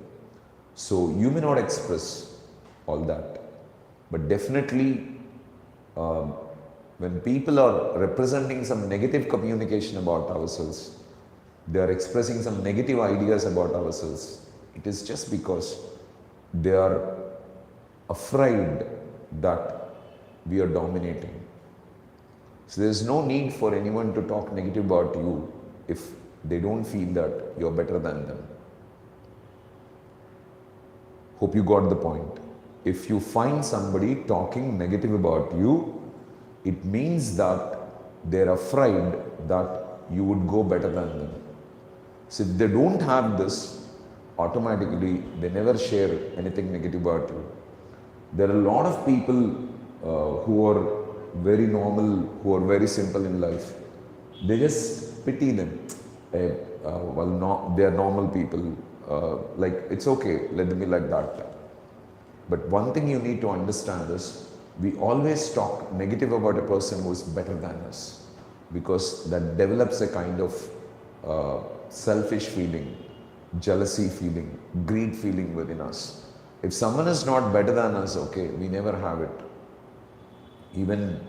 So you may not express all that. But definitely, when people are representing some negative communication about ourselves, they are expressing some negative ideas about ourselves, it is just because they are afraid that we are dominating. So there is no need for anyone to talk negative about you if they don't feel that you're better than them. Hope you got the point. If you find somebody talking negative about you, it means that they're afraid that you would go better than them. So if they don't have this, automatically they never share anything negative about you. There are a lot of people who are very normal, who are very simple in life. They just pity them. They are normal people. Like, it's okay, let them be like that. But one thing you need to understand is, we always talk negative about a person who is better than us, because that develops a kind of selfish feeling, jealousy feeling, greed feeling within us. If someone is not better than us, okay, we never have it. Even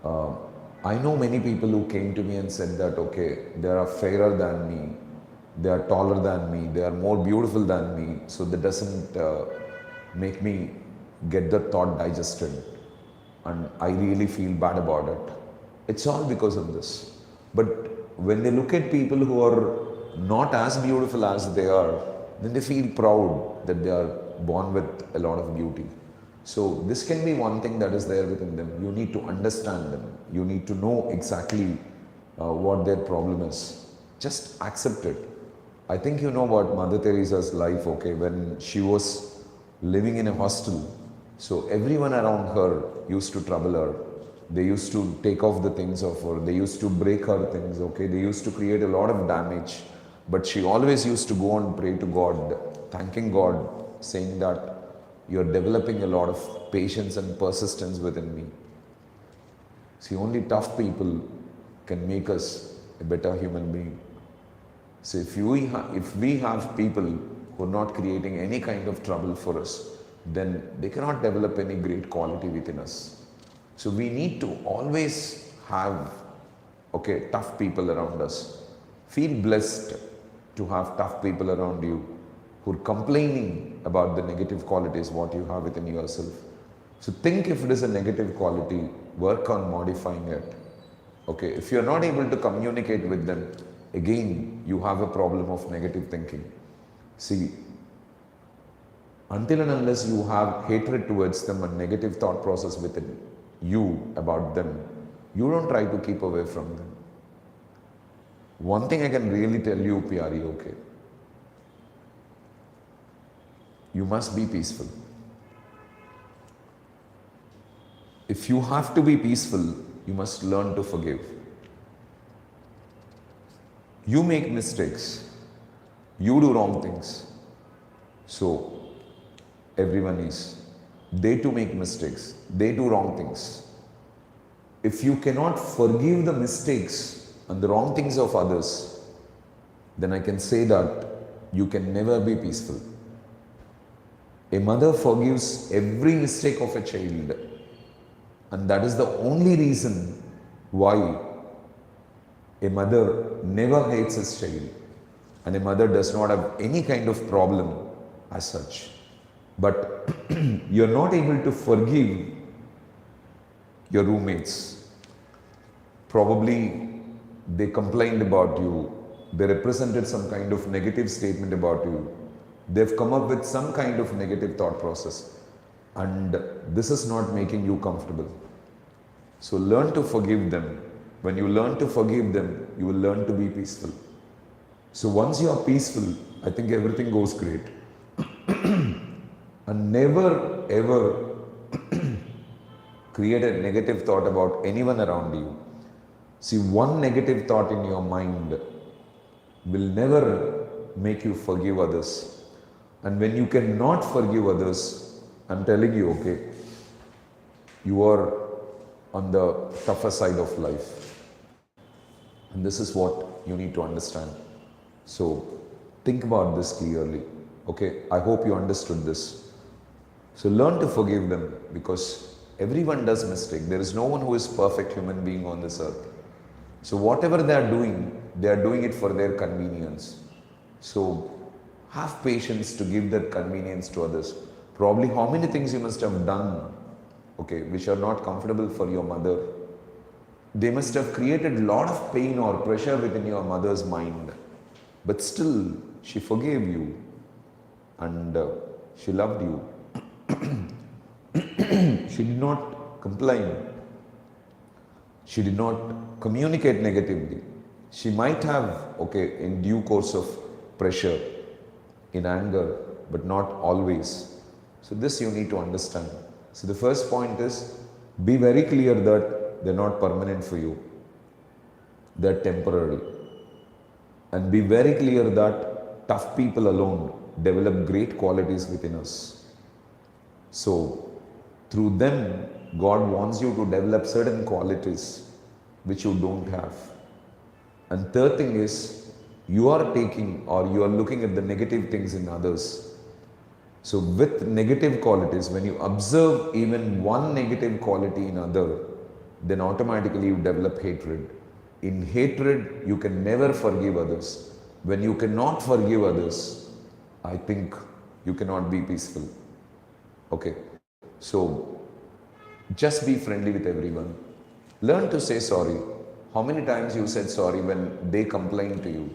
I know many people who came to me and said that, okay, they are fairer than me, they are taller than me, they are more beautiful than me, so that doesn't make me get the thought digested, and I really feel bad about it. It's all because of this. But when they look at people who are not as beautiful as they are, then they feel proud that they are born with a lot of beauty. So this can be one thing that is there within them. You need to understand them. You need to know exactly what their problem is. Just accept it. I think you know about Mother Teresa's life, okay, when she was living in a hostel. So everyone around her used to trouble her. They used to take off the things of her. They used to break her things, okay. They used to create a lot of damage. But she always used to go and pray to God, thanking God, saying that you're developing a lot of patience and persistence within me. See, only tough people can make us a better human being. So if we have people who are not creating any kind of trouble for us, then they cannot develop any great quality within us. So we need to always have, okay, tough people around us. Feel blessed to have tough people around you who are complaining about the negative qualities what you have within yourself. So think if it is a negative quality, work on modifying it. Okay, if you are not able to communicate with them, again you have a problem of negative thinking. See, until and unless you have hatred towards them and negative thought process within you about them, you don't try to keep away from them. One thing I can really tell you, Pyari, okay, you must be peaceful. If you have to be peaceful, you must learn to forgive. You make mistakes, you do wrong things, so everyone is. They too make mistakes, they do wrong things. If you cannot forgive the mistakes and the wrong things of others, then I can say that you can never be peaceful. A mother forgives every mistake of a child, and that is the only reason why a mother never hates his child, and a mother does not have any kind of problem as such. But you're not able to forgive your roommates. Probably they complained about you, they represented some kind of negative statement about you. They've come up with some kind of negative thought process, and this is not making you comfortable. So learn to forgive them. When you learn to forgive them, you will learn to be peaceful. So once you are peaceful, I think everything goes great. And never ever create a negative thought about anyone around you. See, one negative thought in your mind will never make you forgive others. And when you cannot forgive others, I'm telling you, okay, you are on the tougher side of life. And this is what you need to understand. So think about this clearly. Okay, I hope you understood this. So learn to forgive them, because everyone does mistake. There is no one who is perfect human being on this earth. So whatever they are doing, They are doing it for their convenience. So have patience to give that convenience to others. Probably how many things you must have done, okay, which are not comfortable for your mother. They must have created a lot of pain or pressure within your mother's mind. But still, she forgave you and she loved you. She did not complain. She did not communicate negatively. She might have, okay, in due course of pressure, in anger, but not always. So this you need to understand. So the first point is, be very clear that they're not permanent for you. They're temporary. And be very clear that tough people alone develop great qualities within us. So through them, God wants you to develop certain qualities which you don't have. And third thing is, you are taking or you are looking at the negative things in others. So with negative qualities, when you observe even one negative quality in other, then automatically you develop hatred. In hatred, you can never forgive others. When you cannot forgive others, I think you cannot be peaceful. Okay, so just be friendly with everyone. Learn to say sorry. How many times you said sorry when they complain to you?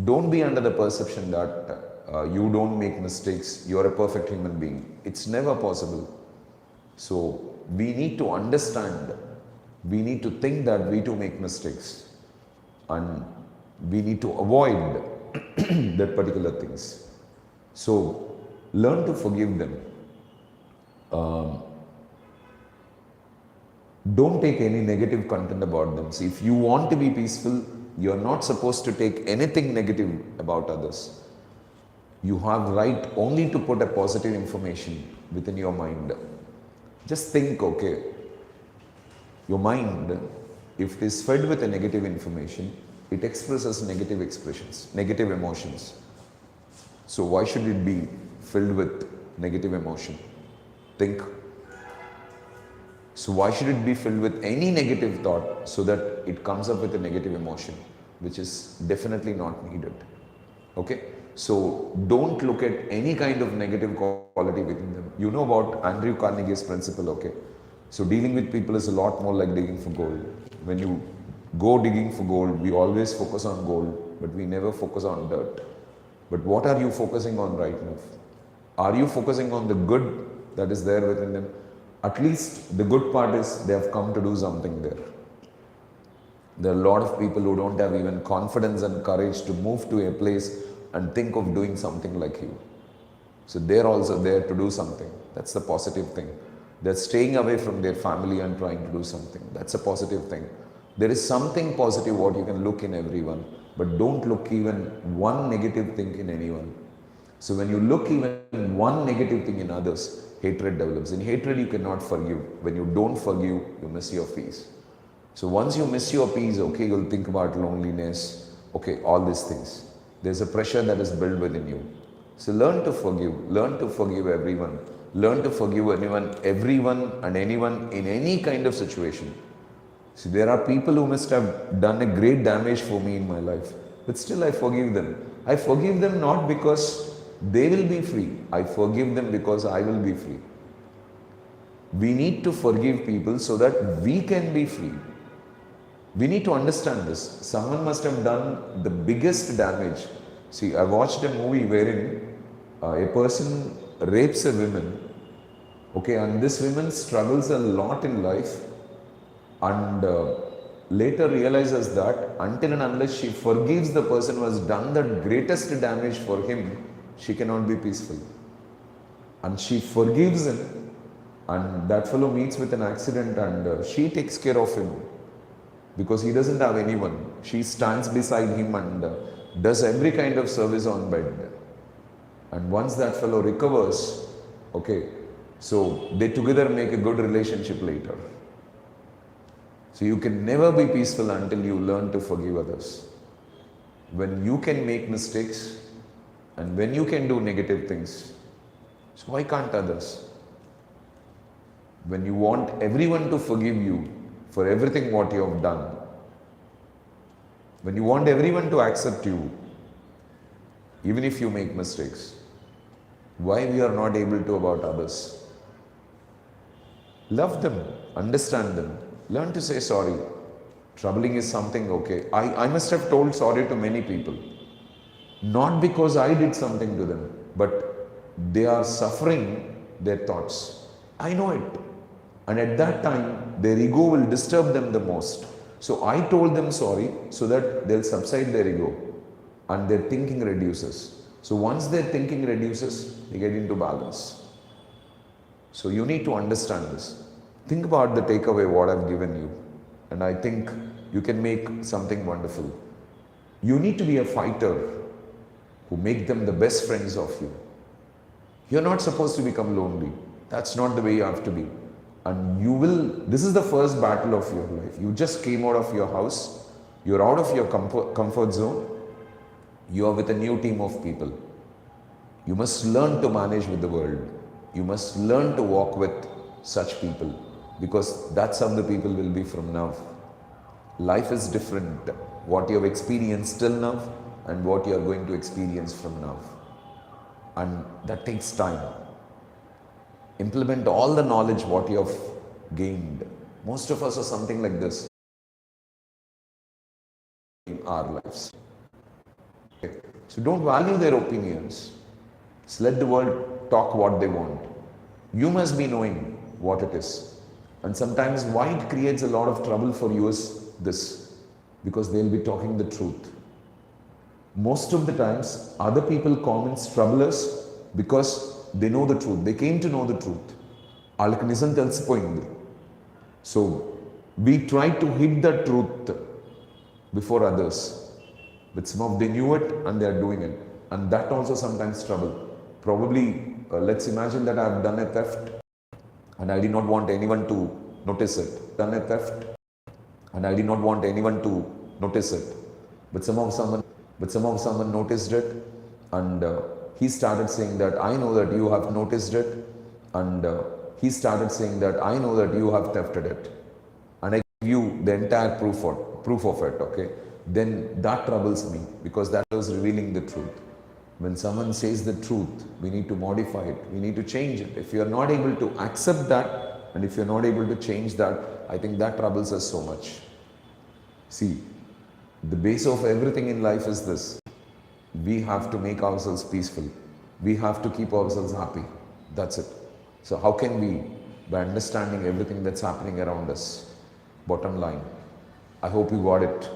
Don't be under the perception that you don't make mistakes, you are a perfect human being. It's never possible. So we need to understand, we need to think that we too make mistakes and we need to avoid that particular things. So learn to forgive them. Don't take any negative content about them. See, if you want to be peaceful, you're not supposed to take anything negative about others. You have right only to put a positive information within your mind. Just think, okay, your mind, if it is fed with a negative information, it expresses negative expressions, negative emotions. So why should it be filled with negative emotion? Think. So why should it be filled with any negative thought so that it comes up with a negative emotion, which is definitely not needed. Okay? So don't look at any kind of negative quality within them. You know about Andrew Carnegie's principle, okay? So dealing with people is a lot more like digging for gold. When you go digging for gold, we always focus on gold, but we never focus on dirt. But what are you focusing on right now? Are you focusing on the good that is there within them? At least the good part is they have come to do something there. There are a lot of people who don't have even confidence and courage to move to a place and think of doing something like you. So they're also there to do something. That's the positive thing. They're staying away from their family and trying to do something. That's a positive thing. There is something positive what you can look in everyone, but don't look even one negative thing in anyone. So when you look even one negative thing in others, hatred develops. In hatred, you cannot forgive. When you don't forgive, you miss your peace. So once you miss your peace, okay, you'll think about loneliness, okay, all these things. There's a pressure that is built within you. So learn to forgive everyone. Learn to forgive everyone and anyone in any kind of situation. See, there are people who must have done a great damage for me in my life, but still I forgive them. I forgive them not because they will be free. I forgive them because I will be free. We need to forgive people so that we can be free. We need to understand this. Someone must have done the biggest damage. See, I watched a movie wherein a person rapes a woman, okay, and this woman struggles a lot in life and later realizes that until and unless she forgives the person who has done the greatest damage for him, she cannot be peaceful. And she forgives him, and that fellow meets with an accident and she takes care of him because he doesn't have anyone. She stands beside him and does every kind of service on bed. And once that fellow recovers, okay, so they together make a good relationship later. So you can never be peaceful until you learn to forgive others. When you can make mistakes and when you can do negative things, so why can't others? When you want everyone to forgive you for everything what you have done, When you want everyone to accept you, even if you make mistakes, why we are not able to about others? Love them, understand them, learn to say sorry. Troubling is something, okay. I must have told sorry to many people. Not because I did something to them, but they are suffering their thoughts. I know it. And at that time, their ego will disturb them the most. So I told them sorry so that they'll subside their ego and their thinking reduces. So once their thinking reduces, they get into balance. So you need to understand this. Think about the takeaway what I've given you. And I think you can make something wonderful. You need to be a fighter who make them the best friends of you. You're not supposed to become lonely. That's not the way you have to be. And you will, this is the first battle of your life. You just came out of your house. You're out of your comfort zone. You are with a new team of people. You must learn to manage with the world. You must learn to walk with such people, because that's how the people will be from now. Life is different. What you have experienced till now and what you are going to experience from now. And that takes time. Implement all the knowledge what you have gained. Most of us are something like this in our lives. Okay. So don't value their opinions. Just let the world talk what they want. You must be knowing what it is. And sometimes why it creates a lot of trouble for you is this, because they'll be talking the truth. Most of the times other people comments trouble us because they know the truth. They came to know the truth. వాళ్ళకి నిజం తెలిసిపోయింది. So we try to hid the truth before others, but some of they knew it and they are doing it, and that also sometimes trouble. Probably let's imagine that I have done a theft and I did not want anyone to notice it. Done a theft and I did not want anyone to notice it, but somehow someone noticed it, and he started saying that I know that you have noticed it, and he started saying that I know that you have thefted it, and I give you the entire proof of it, okay? Then that troubles me, because that was revealing the truth. When someone says the truth, we need to modify it, we need to change it. If you are not able to accept that, and if you are not able to change that, I think that troubles us so much. See, the base of everything in life is this. We have to make ourselves peaceful. We have to keep ourselves happy. That's it. So how can we? By understanding everything that's happening around us. Bottom line. I hope you got it.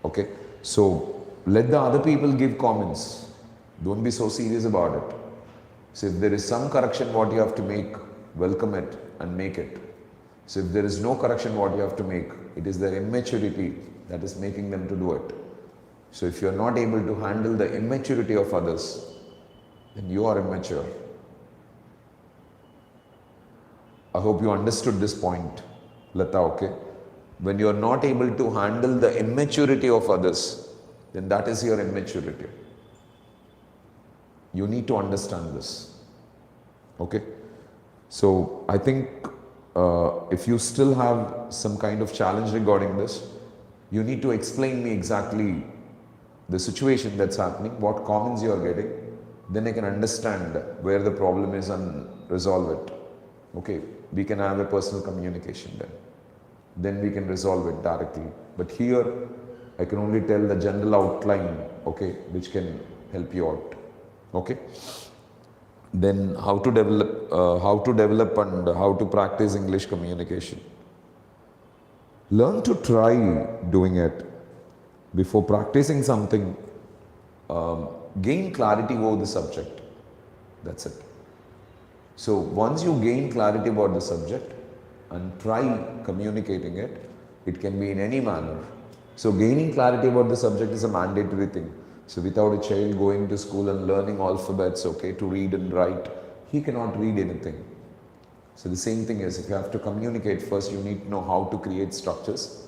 Okay. So let the other people give comments. Don't be so serious about it. So if there is some correction what you have to make, welcome it and make it. So if there is no correction what you have to make, it is their immaturity that is making them to do it. So if you are not able to handle the immaturity of others, then you are immature. I hope you understood this point, Lata, okay? When you are not able to handle the immaturity of others, then that is your immaturity. You need to understand this, okay? So I think if you still have some kind of challenge regarding this, you need to explain me exactly the situation that's happening, what comments you are getting, then I can understand where the problem is and resolve it. Okay, we can have a personal communication then we can resolve it directly. But here, I can only tell the general outline, okay, which can help you out. Okay. Then how to develop and how to practice English communication. Learn to try doing it. Before practicing something, gain clarity over the subject. That's it. So once you gain clarity about the subject and try communicating it, it can be in any manner. So gaining clarity about the subject is a mandatory thing. So without a child going to school and learning alphabets, okay, to read and write, he cannot read anything. So the same thing is, if you have to communicate, first you need to know how to create structures.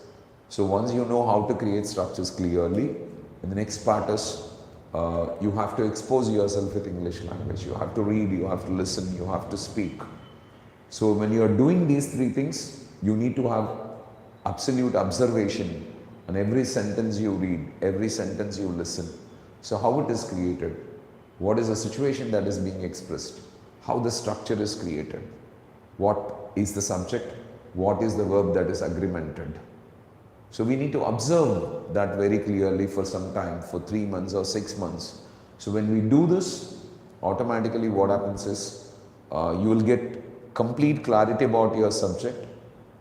So once you know how to create structures clearly, and the next part is you have to expose yourself with English language. You have to read, you have to listen, you have to speak. So when you are doing these three things, you need to have absolute observation And every sentence you read, every sentence you listen. So how it is created? What is the situation that is being expressed? How the structure is created? What is the subject? What is the verb that is agreemented? So we need to observe that very clearly for some time, for 3 months or 6 months. So when we do this, automatically what happens is you will get complete clarity about your subject,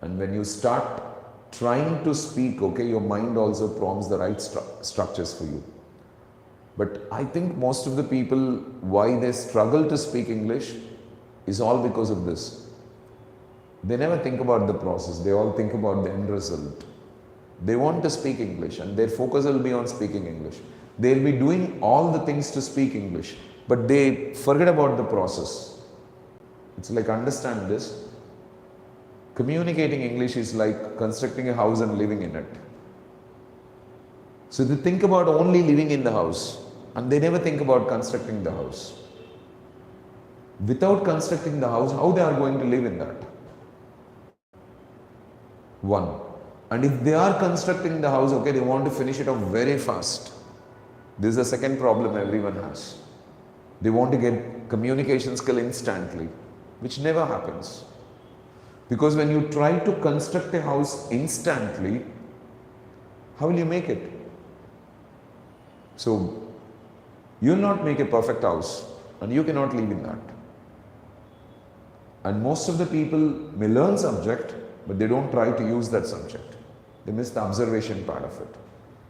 and when you start trying to speak, okay, your mind also prompts the right structures for you. But I think most of the people, why they struggle to speak English is all because of this. They never think about the process, they all think about the end result. They want to speak English and their focus will be on speaking English. They'll be doing all the things to speak English, but they forget about the process. It's like, understand this. Communicating English is like constructing a house and living in it. So they think about only living in the house and they never think about constructing the house. Without constructing the house, how they are going to live in that? One. And if they are constructing the house, okay, they want to finish it off very fast. This is the second problem everyone has. They want to get communication skill instantly, which never happens. Because when you try to construct a house instantly, how will you make it? So, you will not make a perfect house and you cannot live in that. And most of the people may learn subject, but they don't try to use that subject. They miss the observation part of it.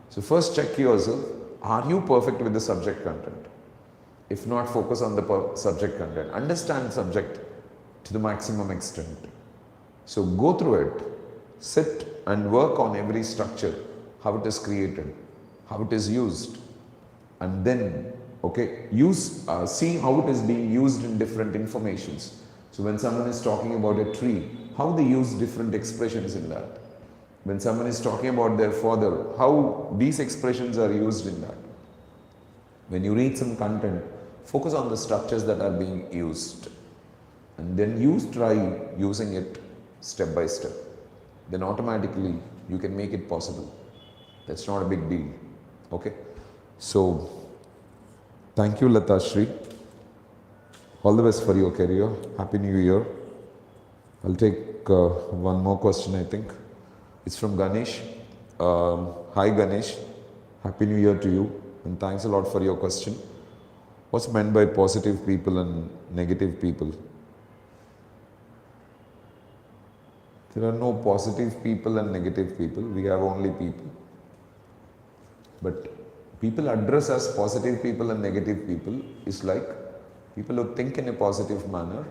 So first check yourself, are you perfect with the subject content? If not, focus on the subject content. Understand subject to the maximum extent. So go through it, sit and work on every structure, how it is created, how it is used, and then, okay, see how it is being used in different informations. So when someone is talking about a tree, how they use different expressions in that. When someone is talking about their father, how these expressions are used in that. When you read some content, focus on the structures that are being used. And then try using it step by step. Then automatically you can make it possible. That's not a big deal. Okay? So, thank you, Latashri. All the best for your career. Happy New Year. I'll take one more question, I think. It's from Ganesh. Hi Ganesh. Happy New Year to you. And thanks a lot for your question. What's meant by positive people and negative people? There are no positive people and negative people. We have only people. But people address as positive people and negative people is like people who think in a positive manner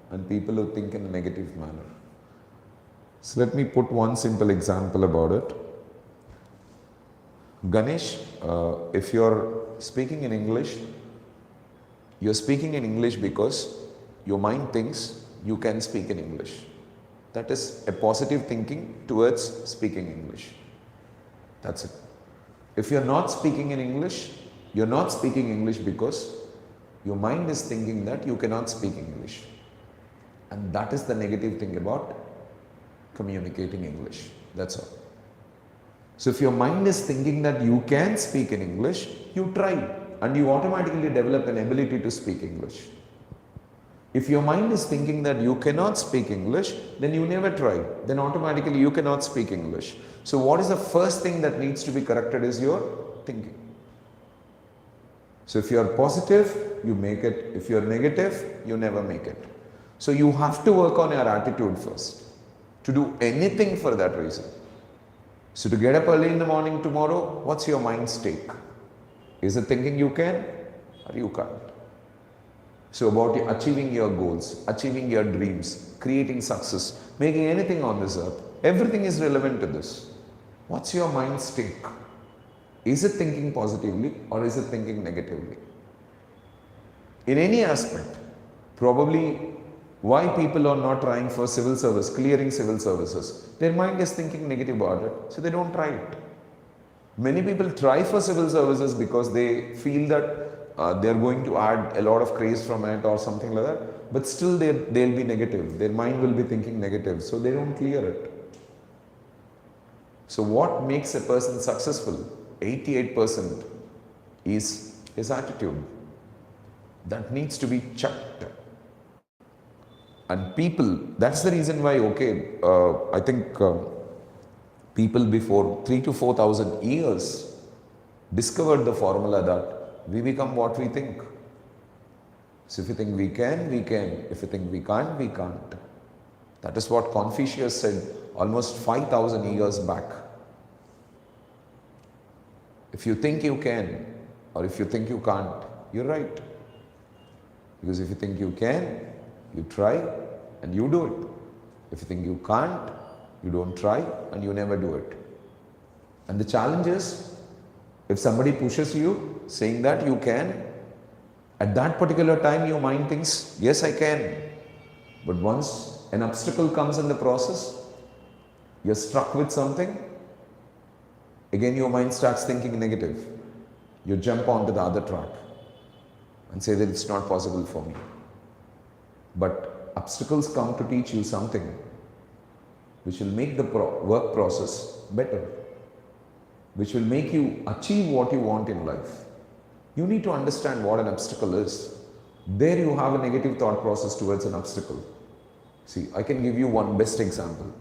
and people who think in a negative manner. So let me put one simple example about it. Ganesh, if you're speaking in English, you're speaking in English because your mind thinks you can speak in English. That is a positive thinking towards speaking English. That's it. If you're not speaking in English, you're not speaking English because your mind is thinking that you cannot speak English. And that is the negative thing about communicating English. That's all. So if your mind is thinking that you can speak in English, you try and you automatically develop an ability to speak English. If your mind is thinking that you cannot speak English, then you never try. Then automatically you cannot speak English. So what is the first thing that needs to be corrected is your thinking. So if you are positive, you make it. If you are negative, you never make it. So you have to work on your attitude first. To do anything for that reason. So to get up early in the morning tomorrow, what's your mind stake? Is it thinking you can or you can't? So about achieving your goals, achieving your dreams, creating success, making anything on this earth, everything is relevant to this. What's your mind stake? Is it thinking positively or is it thinking negatively? In any aspect, probably why people are not trying for civil service, clearing civil services, their mind is thinking negative about it, so they don't try it. Many people try for civil services because they feel that they are going to add a lot of craze from it or something like that, but still they'll be negative. Their mind will be thinking negative, so they don't clear it. So what makes a person successful? 88% is his attitude. That needs to be checked. And people, that's the reason why, I think people before 3 to 4,000 years discovered the formula that we become what we think. So if you think we can, we can. If you think we can't, we can't. That is what Confucius said almost 5,000 years back. If you think you can, or if you think you can't, you're right. Because if you think you can, you try and you do it. If you think you can't, you don't try and you never do it. And the challenge is, if somebody pushes you saying that you can, at that particular time your mind thinks, yes, I can. But once an obstacle comes in the process, you're struck with something, again your mind starts thinking negative. You jump onto the other track and say that it's not possible for me. But obstacles come to teach you something which will make the work process better, which will make you achieve what you want in life. You need to understand what an obstacle is. There you have a negative thought process towards an obstacle. See, I can give you one best example.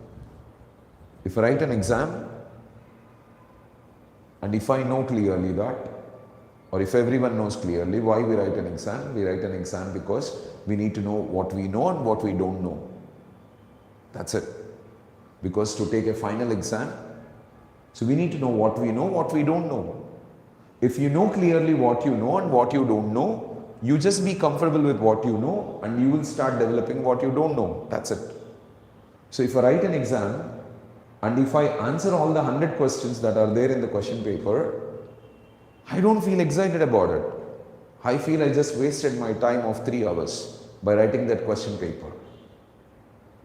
If I write an exam, and if I know clearly that, or if everyone knows clearly why we write an exam, we write an exam because we need to know what we know and what we don't know. That's it. Because to take a final exam, so we need to know what we know, what we don't know. If you know clearly what you know and what you don't know, you just be comfortable with what you know and you will start developing what you don't know. That's it. So if I write an exam and if I answer all the 100 questions that are there in the question paper, I don't feel excited about it. I feel I just wasted my time of 3 hours by writing that question paper.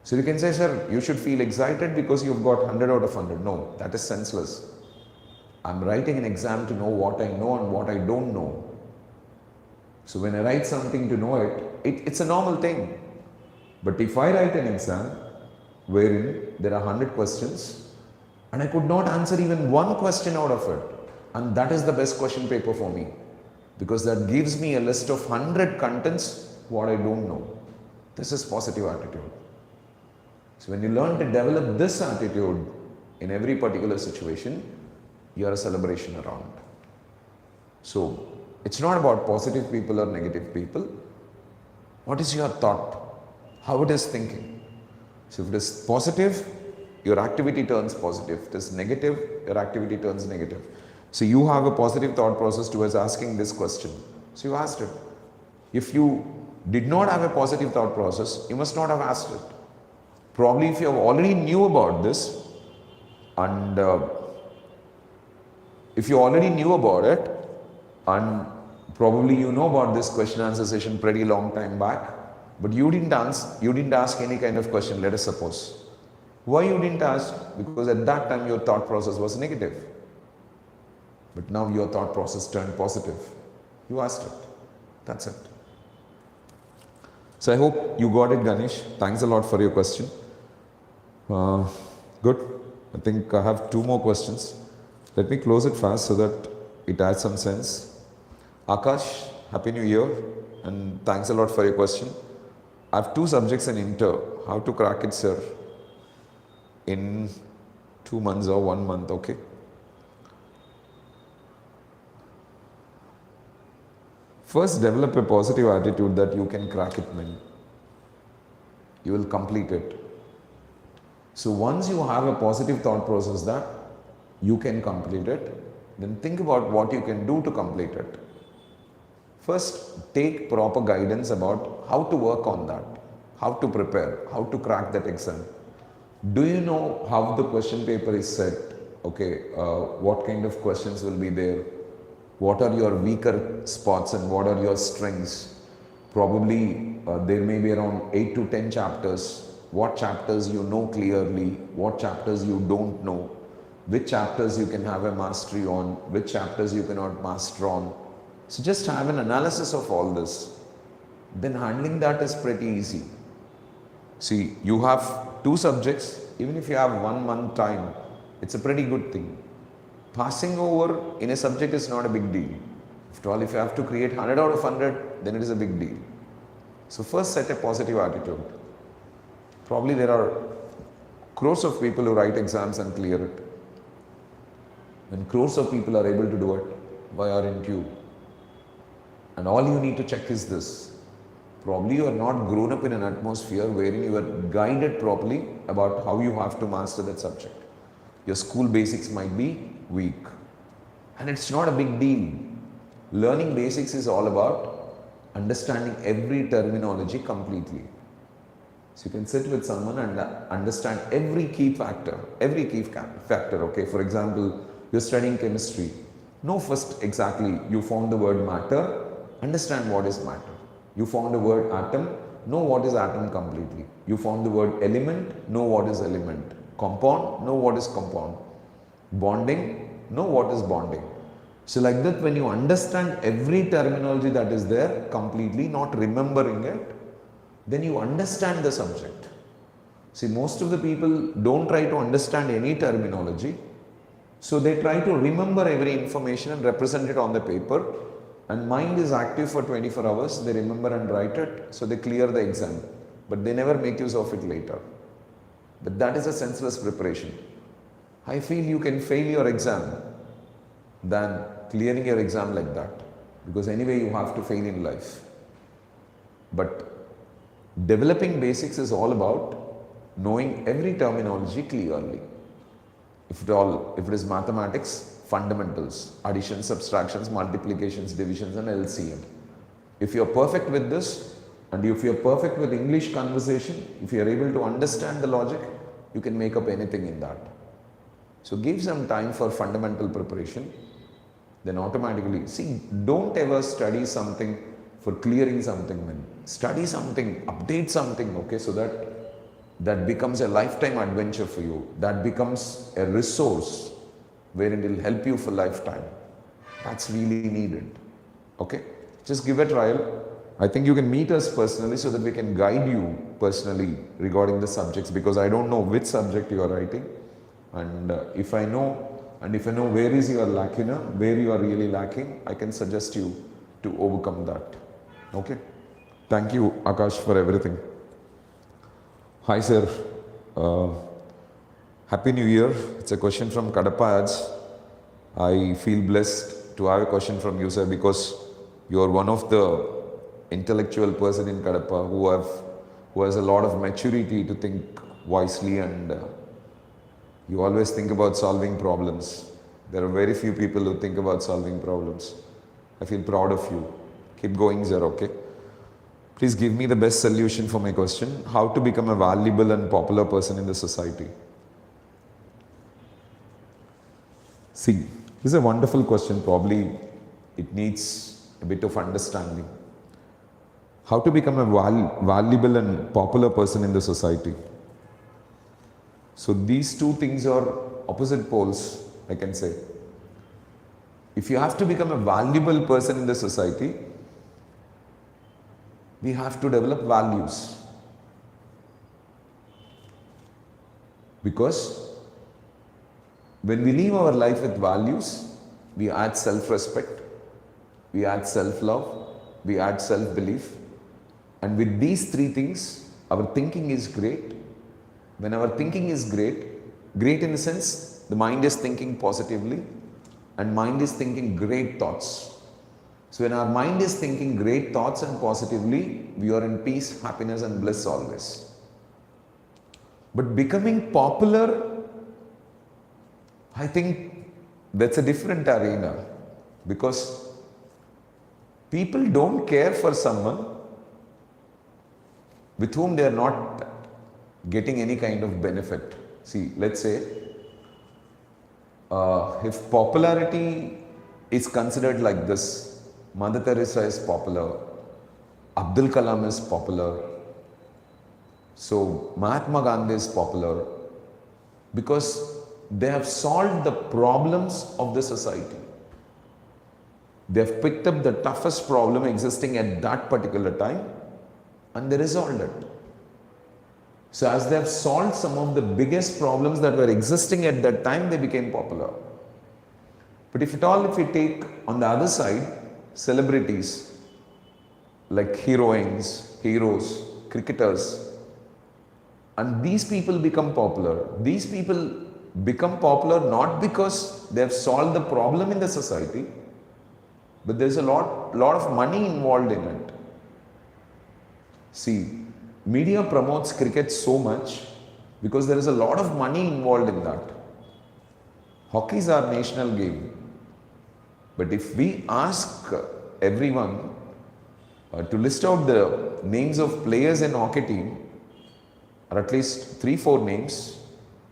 So you can say, sir, you should feel excited because you've got 100 out of 100. No, that is senseless. I'm writing an exam to know what I know and what I don't know. So when I write something to know it's a normal thing. But if I write an exam wherein there are 100 questions and I could not answer even one question out of it, and that is the best question paper for me, because that gives me a list of 100 contents what I don't know. This is positive attitude. So when you learn to develop this attitude in every particular situation, you are a celebration around. So it's not about positive people or negative people. What is your thought? How it is thinking? So if it is positive, your activity turns positive. If it is negative, your activity turns negative. So you have a positive thought process towards asking this question. So you asked it. If you did not have a positive thought process, you must not have asked it. Probably if you have already knew about this and if you already knew about it and probably you know about this question answer session pretty long time back, but you didn't ask any kind of question, let us suppose. Why you didn't ask? Because at that time your thought process was negative. But now your thought process turned positive. You asked it. That's it. So I hope you got it, Ganesh. Thanks a lot for your question. Good. I think I have 2 more questions. Let me close it fast so that it adds some sense. Akash, Happy New Year and thanks a lot for your question. I have 2 subjects in Inter. How to crack it, sir? In 2 months or 1 month, okay? First, develop a positive attitude that you can crack it, man. You will complete it. So once you have a positive thought process that you can complete it, then think about what you can do to complete it. First, take proper guidance about how to work on that, how to prepare, how to crack that exam. Do you know how the question paper is set? Okay, what kind of questions will be there? What are your weaker spots and what are your strengths? Probably there may be around 8 to 10 chapters. What chapters you know clearly, what chapters you don't know, which chapters you can have a mastery on, which chapters you cannot master on. So just have an analysis of all this. Then handling that is pretty easy. See, you have 2 subjects, even if you have 1 month time, It's a pretty good thing. Passing over in a subject is not a big deal. After all, if you have to create 100 out of 100, then it is a big deal. So first set a positive attitude. Probably there are crores of people who write exams and clear it. When crores of people are able to do it, why aren't you? And all you need to check is this. Probably you are not grown up in an atmosphere wherein you are guided properly about how you have to master that subject. Your school basics might be weak. And it's not a big deal. Learning basics is all about understanding every terminology completely. So you can sit with someone and understand every key factor, okay? For example, you're studying chemistry. Know first exactly, you found the word matter, understand what is matter. You found the word atom, know what is atom completely. You found the word element, know what is element. Compound, know what is compound. Bonding, know what is bonding. So like that, when you understand every terminology that is there completely, not remembering it, then you understand the subject. See, most of the people don't try to understand any terminology. So they try to remember every information and represent it on the paper. And mind is active for 24 hours. They remember and write it. So they clear the exam. But they never make use of it later. But that is a senseless preparation. I feel you can fail your exam than clearing your exam like that. Because anyway you have to fail in life. But developing basics is all about knowing every terminology clearly. If it is mathematics, fundamentals, addition, subtractions, multiplications, divisions and LCM. If you are perfect with this, and if you are perfect with English conversation, if you are able to understand the logic, you can make up anything in that. So give some time for fundamental preparation, then automatically, see, don't ever study something for clearing something, man. Study something, update something, okay, so that becomes a lifetime adventure for you. That becomes a resource wherein it will help you for lifetime. That's really needed, okay? Just give a trial. I think you can meet us personally so that we can guide you personally regarding the subjects, because I don't know which subject you are writing. And if I know where is your lacuna, where you are really lacking, I can suggest you to overcome that. Okay? Thank you, Akash, for everything. Hi, sir. Happy New Year. It's a question from Kadapa ads. I feel blessed to have a question from you, sir, because you are one of the intellectual person in Kadapa who has a lot of maturity to think wisely, and you always think about solving problems. There are very few people who think about solving problems. I feel proud of you. Keep going, sir, okay? Please give me the best solution for my question. How to become a valuable and popular person in the society? See, this is a wonderful question. Probably it needs a bit of understanding. How to become a valuable and popular person in the society? So these two things are opposite poles, I can say. If you have to become a valuable person in the society, we have to develop values. Because when we live our life with values, we add self-respect, we add self-love, we add self-belief. And with these three things, our thinking is great. When our thinking is great in the sense, the mind is thinking positively and mind is thinking great thoughts. So when our mind is thinking great thoughts and positively, we are in peace, happiness and bliss always. But becoming popular, I think that's a different arena, because people don't care for someone with whom they are not getting any kind of benefit. See, let's say, if popularity is considered like this, Mother Teresa is popular, Abdul Kalam is popular, so Mahatma Gandhi is popular, because they have solved the problems of the society. They have picked up the toughest problem existing at that particular time and they resolved it. So as they have solved some of the biggest problems that were existing at that time, they became popular. But if we take on the other side, celebrities like heroines, heroes, cricketers, and these people become popular. These people become popular not because they have solved the problem in the society, but there's a lot of money involved in it. See, media promotes cricket so much because there is a lot of money involved in that. Hockey is our national game. But if we ask everyone to list out the names of players in hockey team, or at least 3-4 names,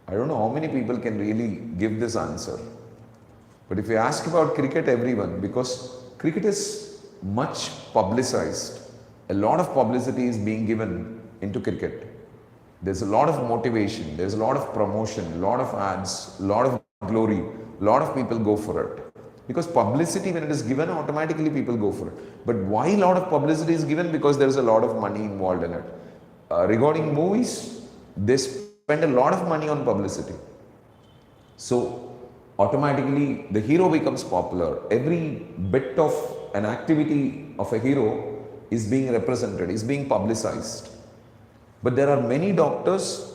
I don't know how many people can really give this answer. But if you ask about cricket, everyone, because cricket is much publicized. A lot of publicity is being given into cricket. There's a lot of motivation, there's a lot of promotion, a lot of ads, a lot of glory, a lot of people go for it. Because publicity, when it is given, automatically people go for it. But why a lot of publicity is given? Because there is a lot of money involved in it. Regarding movies, they spend a lot of money on publicity. So automatically the hero becomes popular. Every bit of an activity of a hero is being represented, is being publicized. But there are many doctors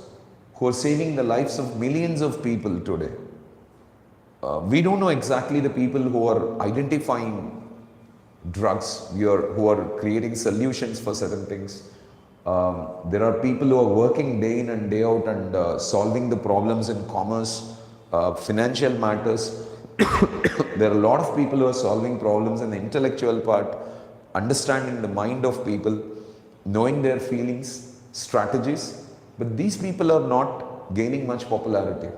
who are saving the lives of millions of people today. We don't know exactly the people who are identifying drugs, who are creating solutions for certain things. There are people who are working day in and day out and solving the problems in commerce, financial matters. There are a lot of people who are solving problems in the intellectual part, understanding the mind of people, knowing their feelings, strategies. But these people are not gaining much popularity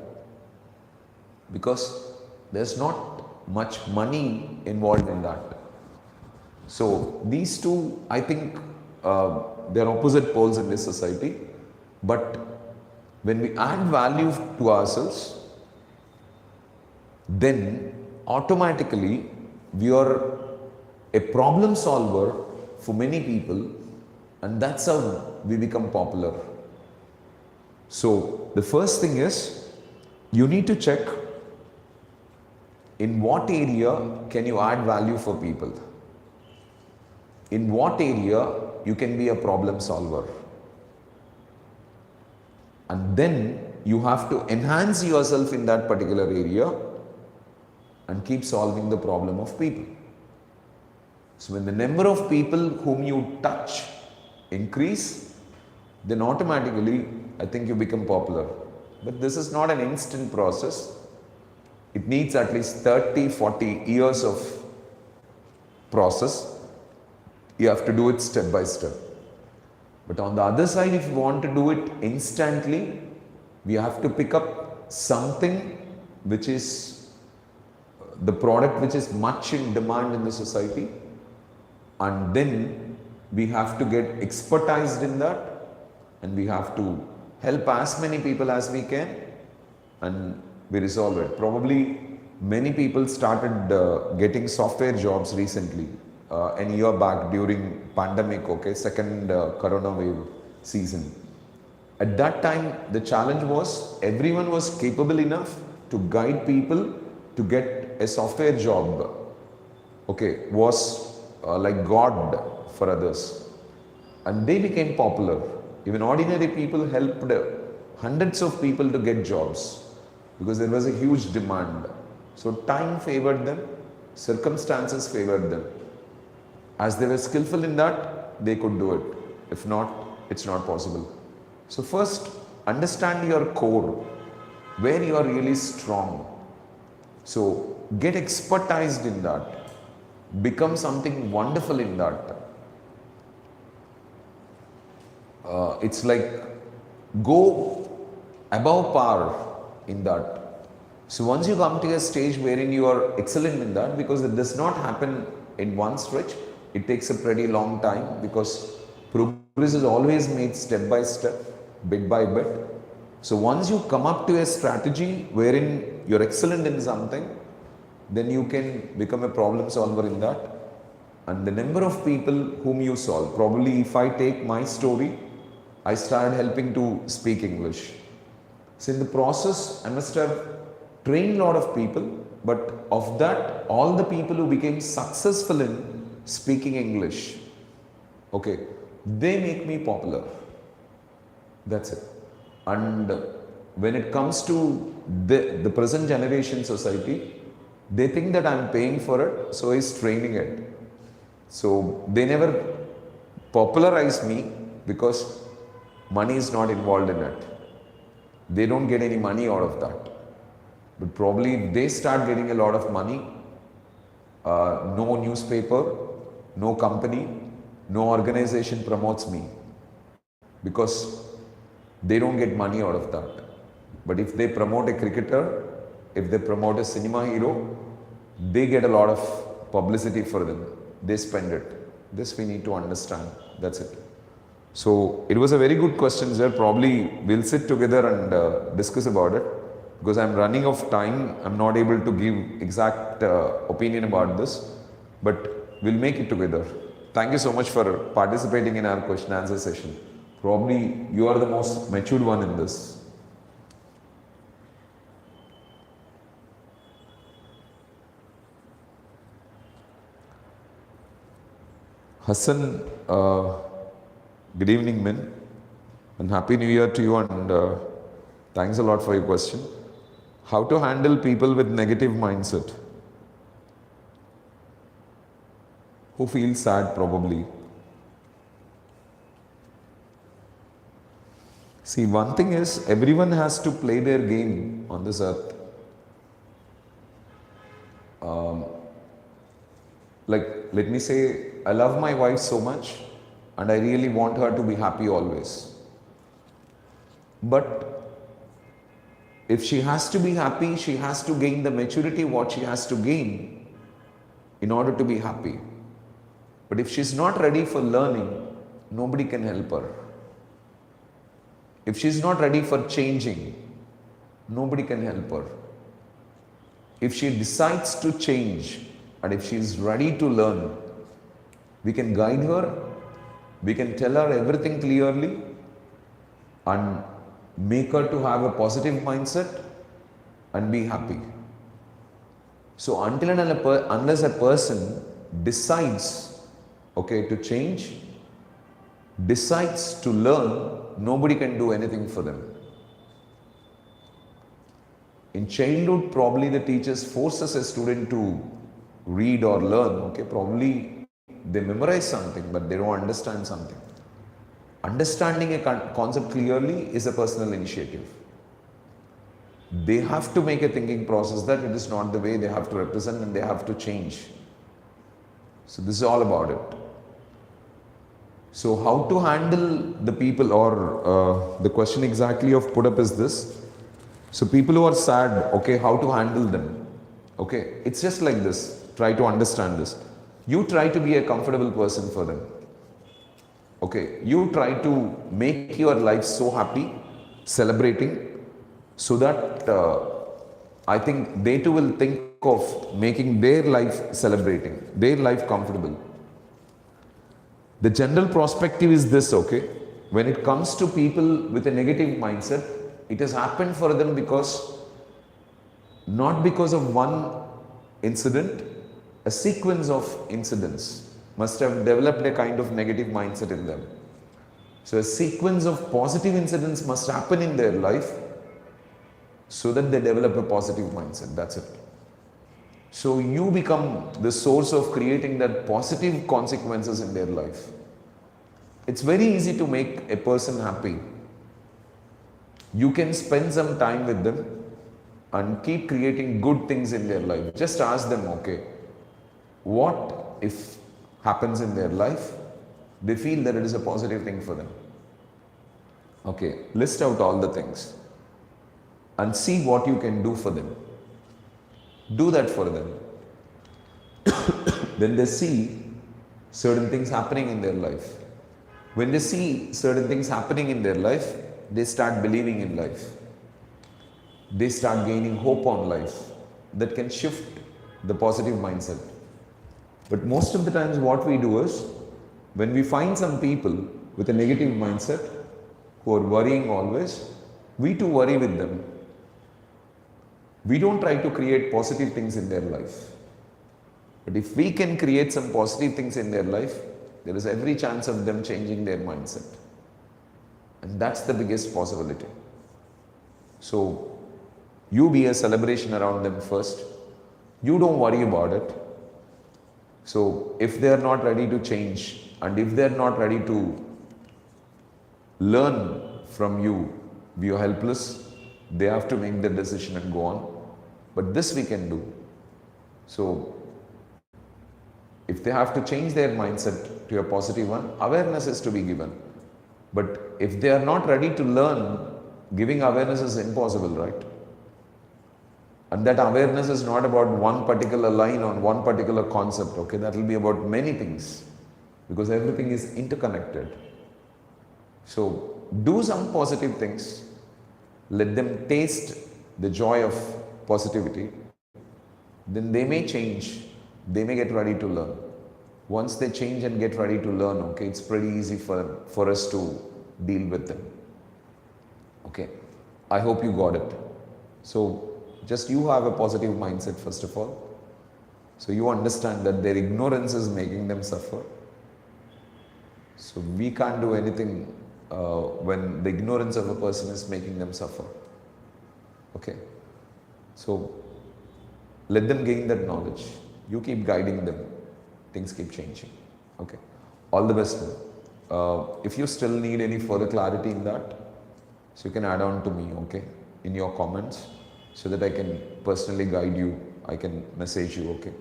because there's not much money involved in that. So these two, I think, they're opposite poles in this society. But when we add value to ourselves, then automatically we are a problem solver for many people, and that's how we become popular. So the first thing is, you need to check in what area can you add value for people. In what area you can be a problem solver. And then you have to enhance yourself in that particular area and keep solving the problem of people. So when the number of people whom you touch increase, then automatically I think you become popular. But this is not an instant process. It needs at least 30, 40 years of process. You have to do it step by step. But on the other side, if you want to do it instantly, we have to pick up something which is the product which is much in demand in the society, and then we have to get expertised in that, and we have to help as many people as we can, and we resolve it. Probably many people started getting software jobs recently, a year back during pandemic, second corona wave season. At that time, the challenge was everyone was capable enough to guide people to get a software job. Was like God for others. And they became popular. Even ordinary people helped hundreds of people to get jobs because there was a huge demand. So time favored them, circumstances favored them. As they were skillful in that, they could do it. If not, it's not possible. So first, understand your core, where you are really strong. So get expertised in that. Become something wonderful in that. It's like go above par in that. So once you come to a stage wherein you are excellent in that, because it does not happen in one stretch, it takes a pretty long time because progress is always made step by step, bit by bit. So once you come up to a strategy wherein you're excellent in something, then you can become a problem solver in that. And the number of people whom you solve, probably if I take my story, I started helping to speak English. So in the process, I must have trained a lot of people, but of that, all the people who became successful in speaking English, okay, they make me popular. That's it. And when it comes to the present generation society, they think that I'm paying for it, so he's training it. So they never popularize me because money is not involved in it. They don't get any money out of that. But probably if they start getting a lot of money, no newspaper, no company, no organization promotes me because they don't get money out of that. But if they promote a cricketer, if they promote a cinema hero, they get a lot of publicity for them. They spend it. This we need to understand. That's it. So it was a very good question, sir. Probably we'll sit together and discuss about it because I'm running out of time. I'm not able to give exact opinion about this, but we'll make it together. Thank you so much for participating in our question answer session. Probably you are the most matured one in this. Hassan, good evening, men, and Happy New Year to you, and thanks a lot for your question. How to handle people with negative mindset? Who feel sad probably? See, one thing is, everyone has to play their game on this earth. Let me say, I love my wife so much and I really want her to be happy always. But if she has to be happy, she has to gain the maturity what she has to gain in order to be happy. But if she's not ready for learning, nobody can help her. If she's not ready for changing, nobody can help her. If she decides to change and if she is ready to learn, we can guide her, we can tell her everything clearly and make her to have a positive mindset and be happy. So until and unless a person decides, okay, to change, decides to learn, nobody can do anything for them. In childhood, probably the teachers forces a student to read or learn, okay, probably they memorize something, but they don't understand something. Understanding a concept clearly is a personal initiative. They have to make a thinking process that it is not the way they have to represent and they have to change. So this is all about it. So how to handle the people, or the question exactly of put up is this. So people who are sad, okay, how to handle them? Okay, it's just like this. Try to understand this. You try to be a comfortable person for them. Okay, you try to make your life so happy, celebrating, so that I think they too will think of making their life celebrating, their life comfortable. The general perspective is this, okay? When it comes to people with a negative mindset, it has happened for them because, not because of one incident, a sequence of incidents must have developed a kind of negative mindset in them. So a sequence of positive incidents must happen in their life so that they develop a positive mindset. That's it. So you become the source of creating that positive consequences in their life. It's very easy to make a person happy. You can spend some time with them and keep creating good things in their life. Just ask them, okay, what if happens in their life, they feel that it is a positive thing for them. Okay, list out all the things and see what you can do for them. Do that for them. Then they see certain things happening in their life. When they see certain things happening in their life, they start believing in life. They start gaining hope on life that can shift the positive mindset. But most of the times what we do is, when we find some people with a negative mindset, who are worrying always, we too worry with them. We don't try to create positive things in their life. But if we can create some positive things in their life, there is every chance of them changing their mindset. And that's the biggest possibility. So, you be a celebration around them first. You don't worry about it. So, if they are not ready to change and if they are not ready to learn from you, be helpless, they have to make the decision and go on. But this we can do. So, if they have to change their mindset to a positive one, awareness is to be given. But if they are not ready to learn, giving awareness is impossible, right? And that awareness is not about one particular line on one particular concept, okay? That will be about many things because everything is interconnected. So, do some positive things. Let them taste the joy of positivity. Then they may change. They may get ready to learn. Once they change and get ready to learn, okay, it's pretty easy for us to deal with them. Okay, I hope you got it. So, just you have a positive mindset first of all. So, you understand that their ignorance is making them suffer. So, we can't do anything when the ignorance of a person is making them suffer. Okay, so let them gain that knowledge. You keep guiding them, things keep changing. Okay, all the best. If you still need any further clarity in that, so you can add on to me, okay, in your comments, so that I can personally guide you. I can message you, okay.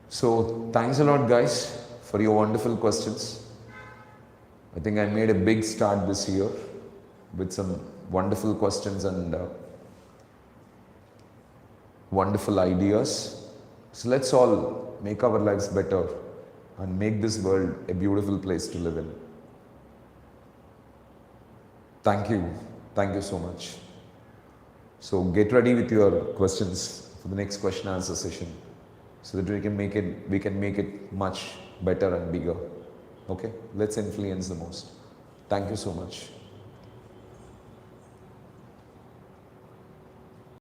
So thanks a lot, guys, for your wonderful questions. I think I made a big start this year with some wonderful questions and wonderful ideas. So let's all make our lives better and make this world a beautiful place to live in. Thank you. Thank you so much. So get ready with your questions for the next question answer session so that we can make it much better and bigger. Okay? Let's influence the most. Thank you so much.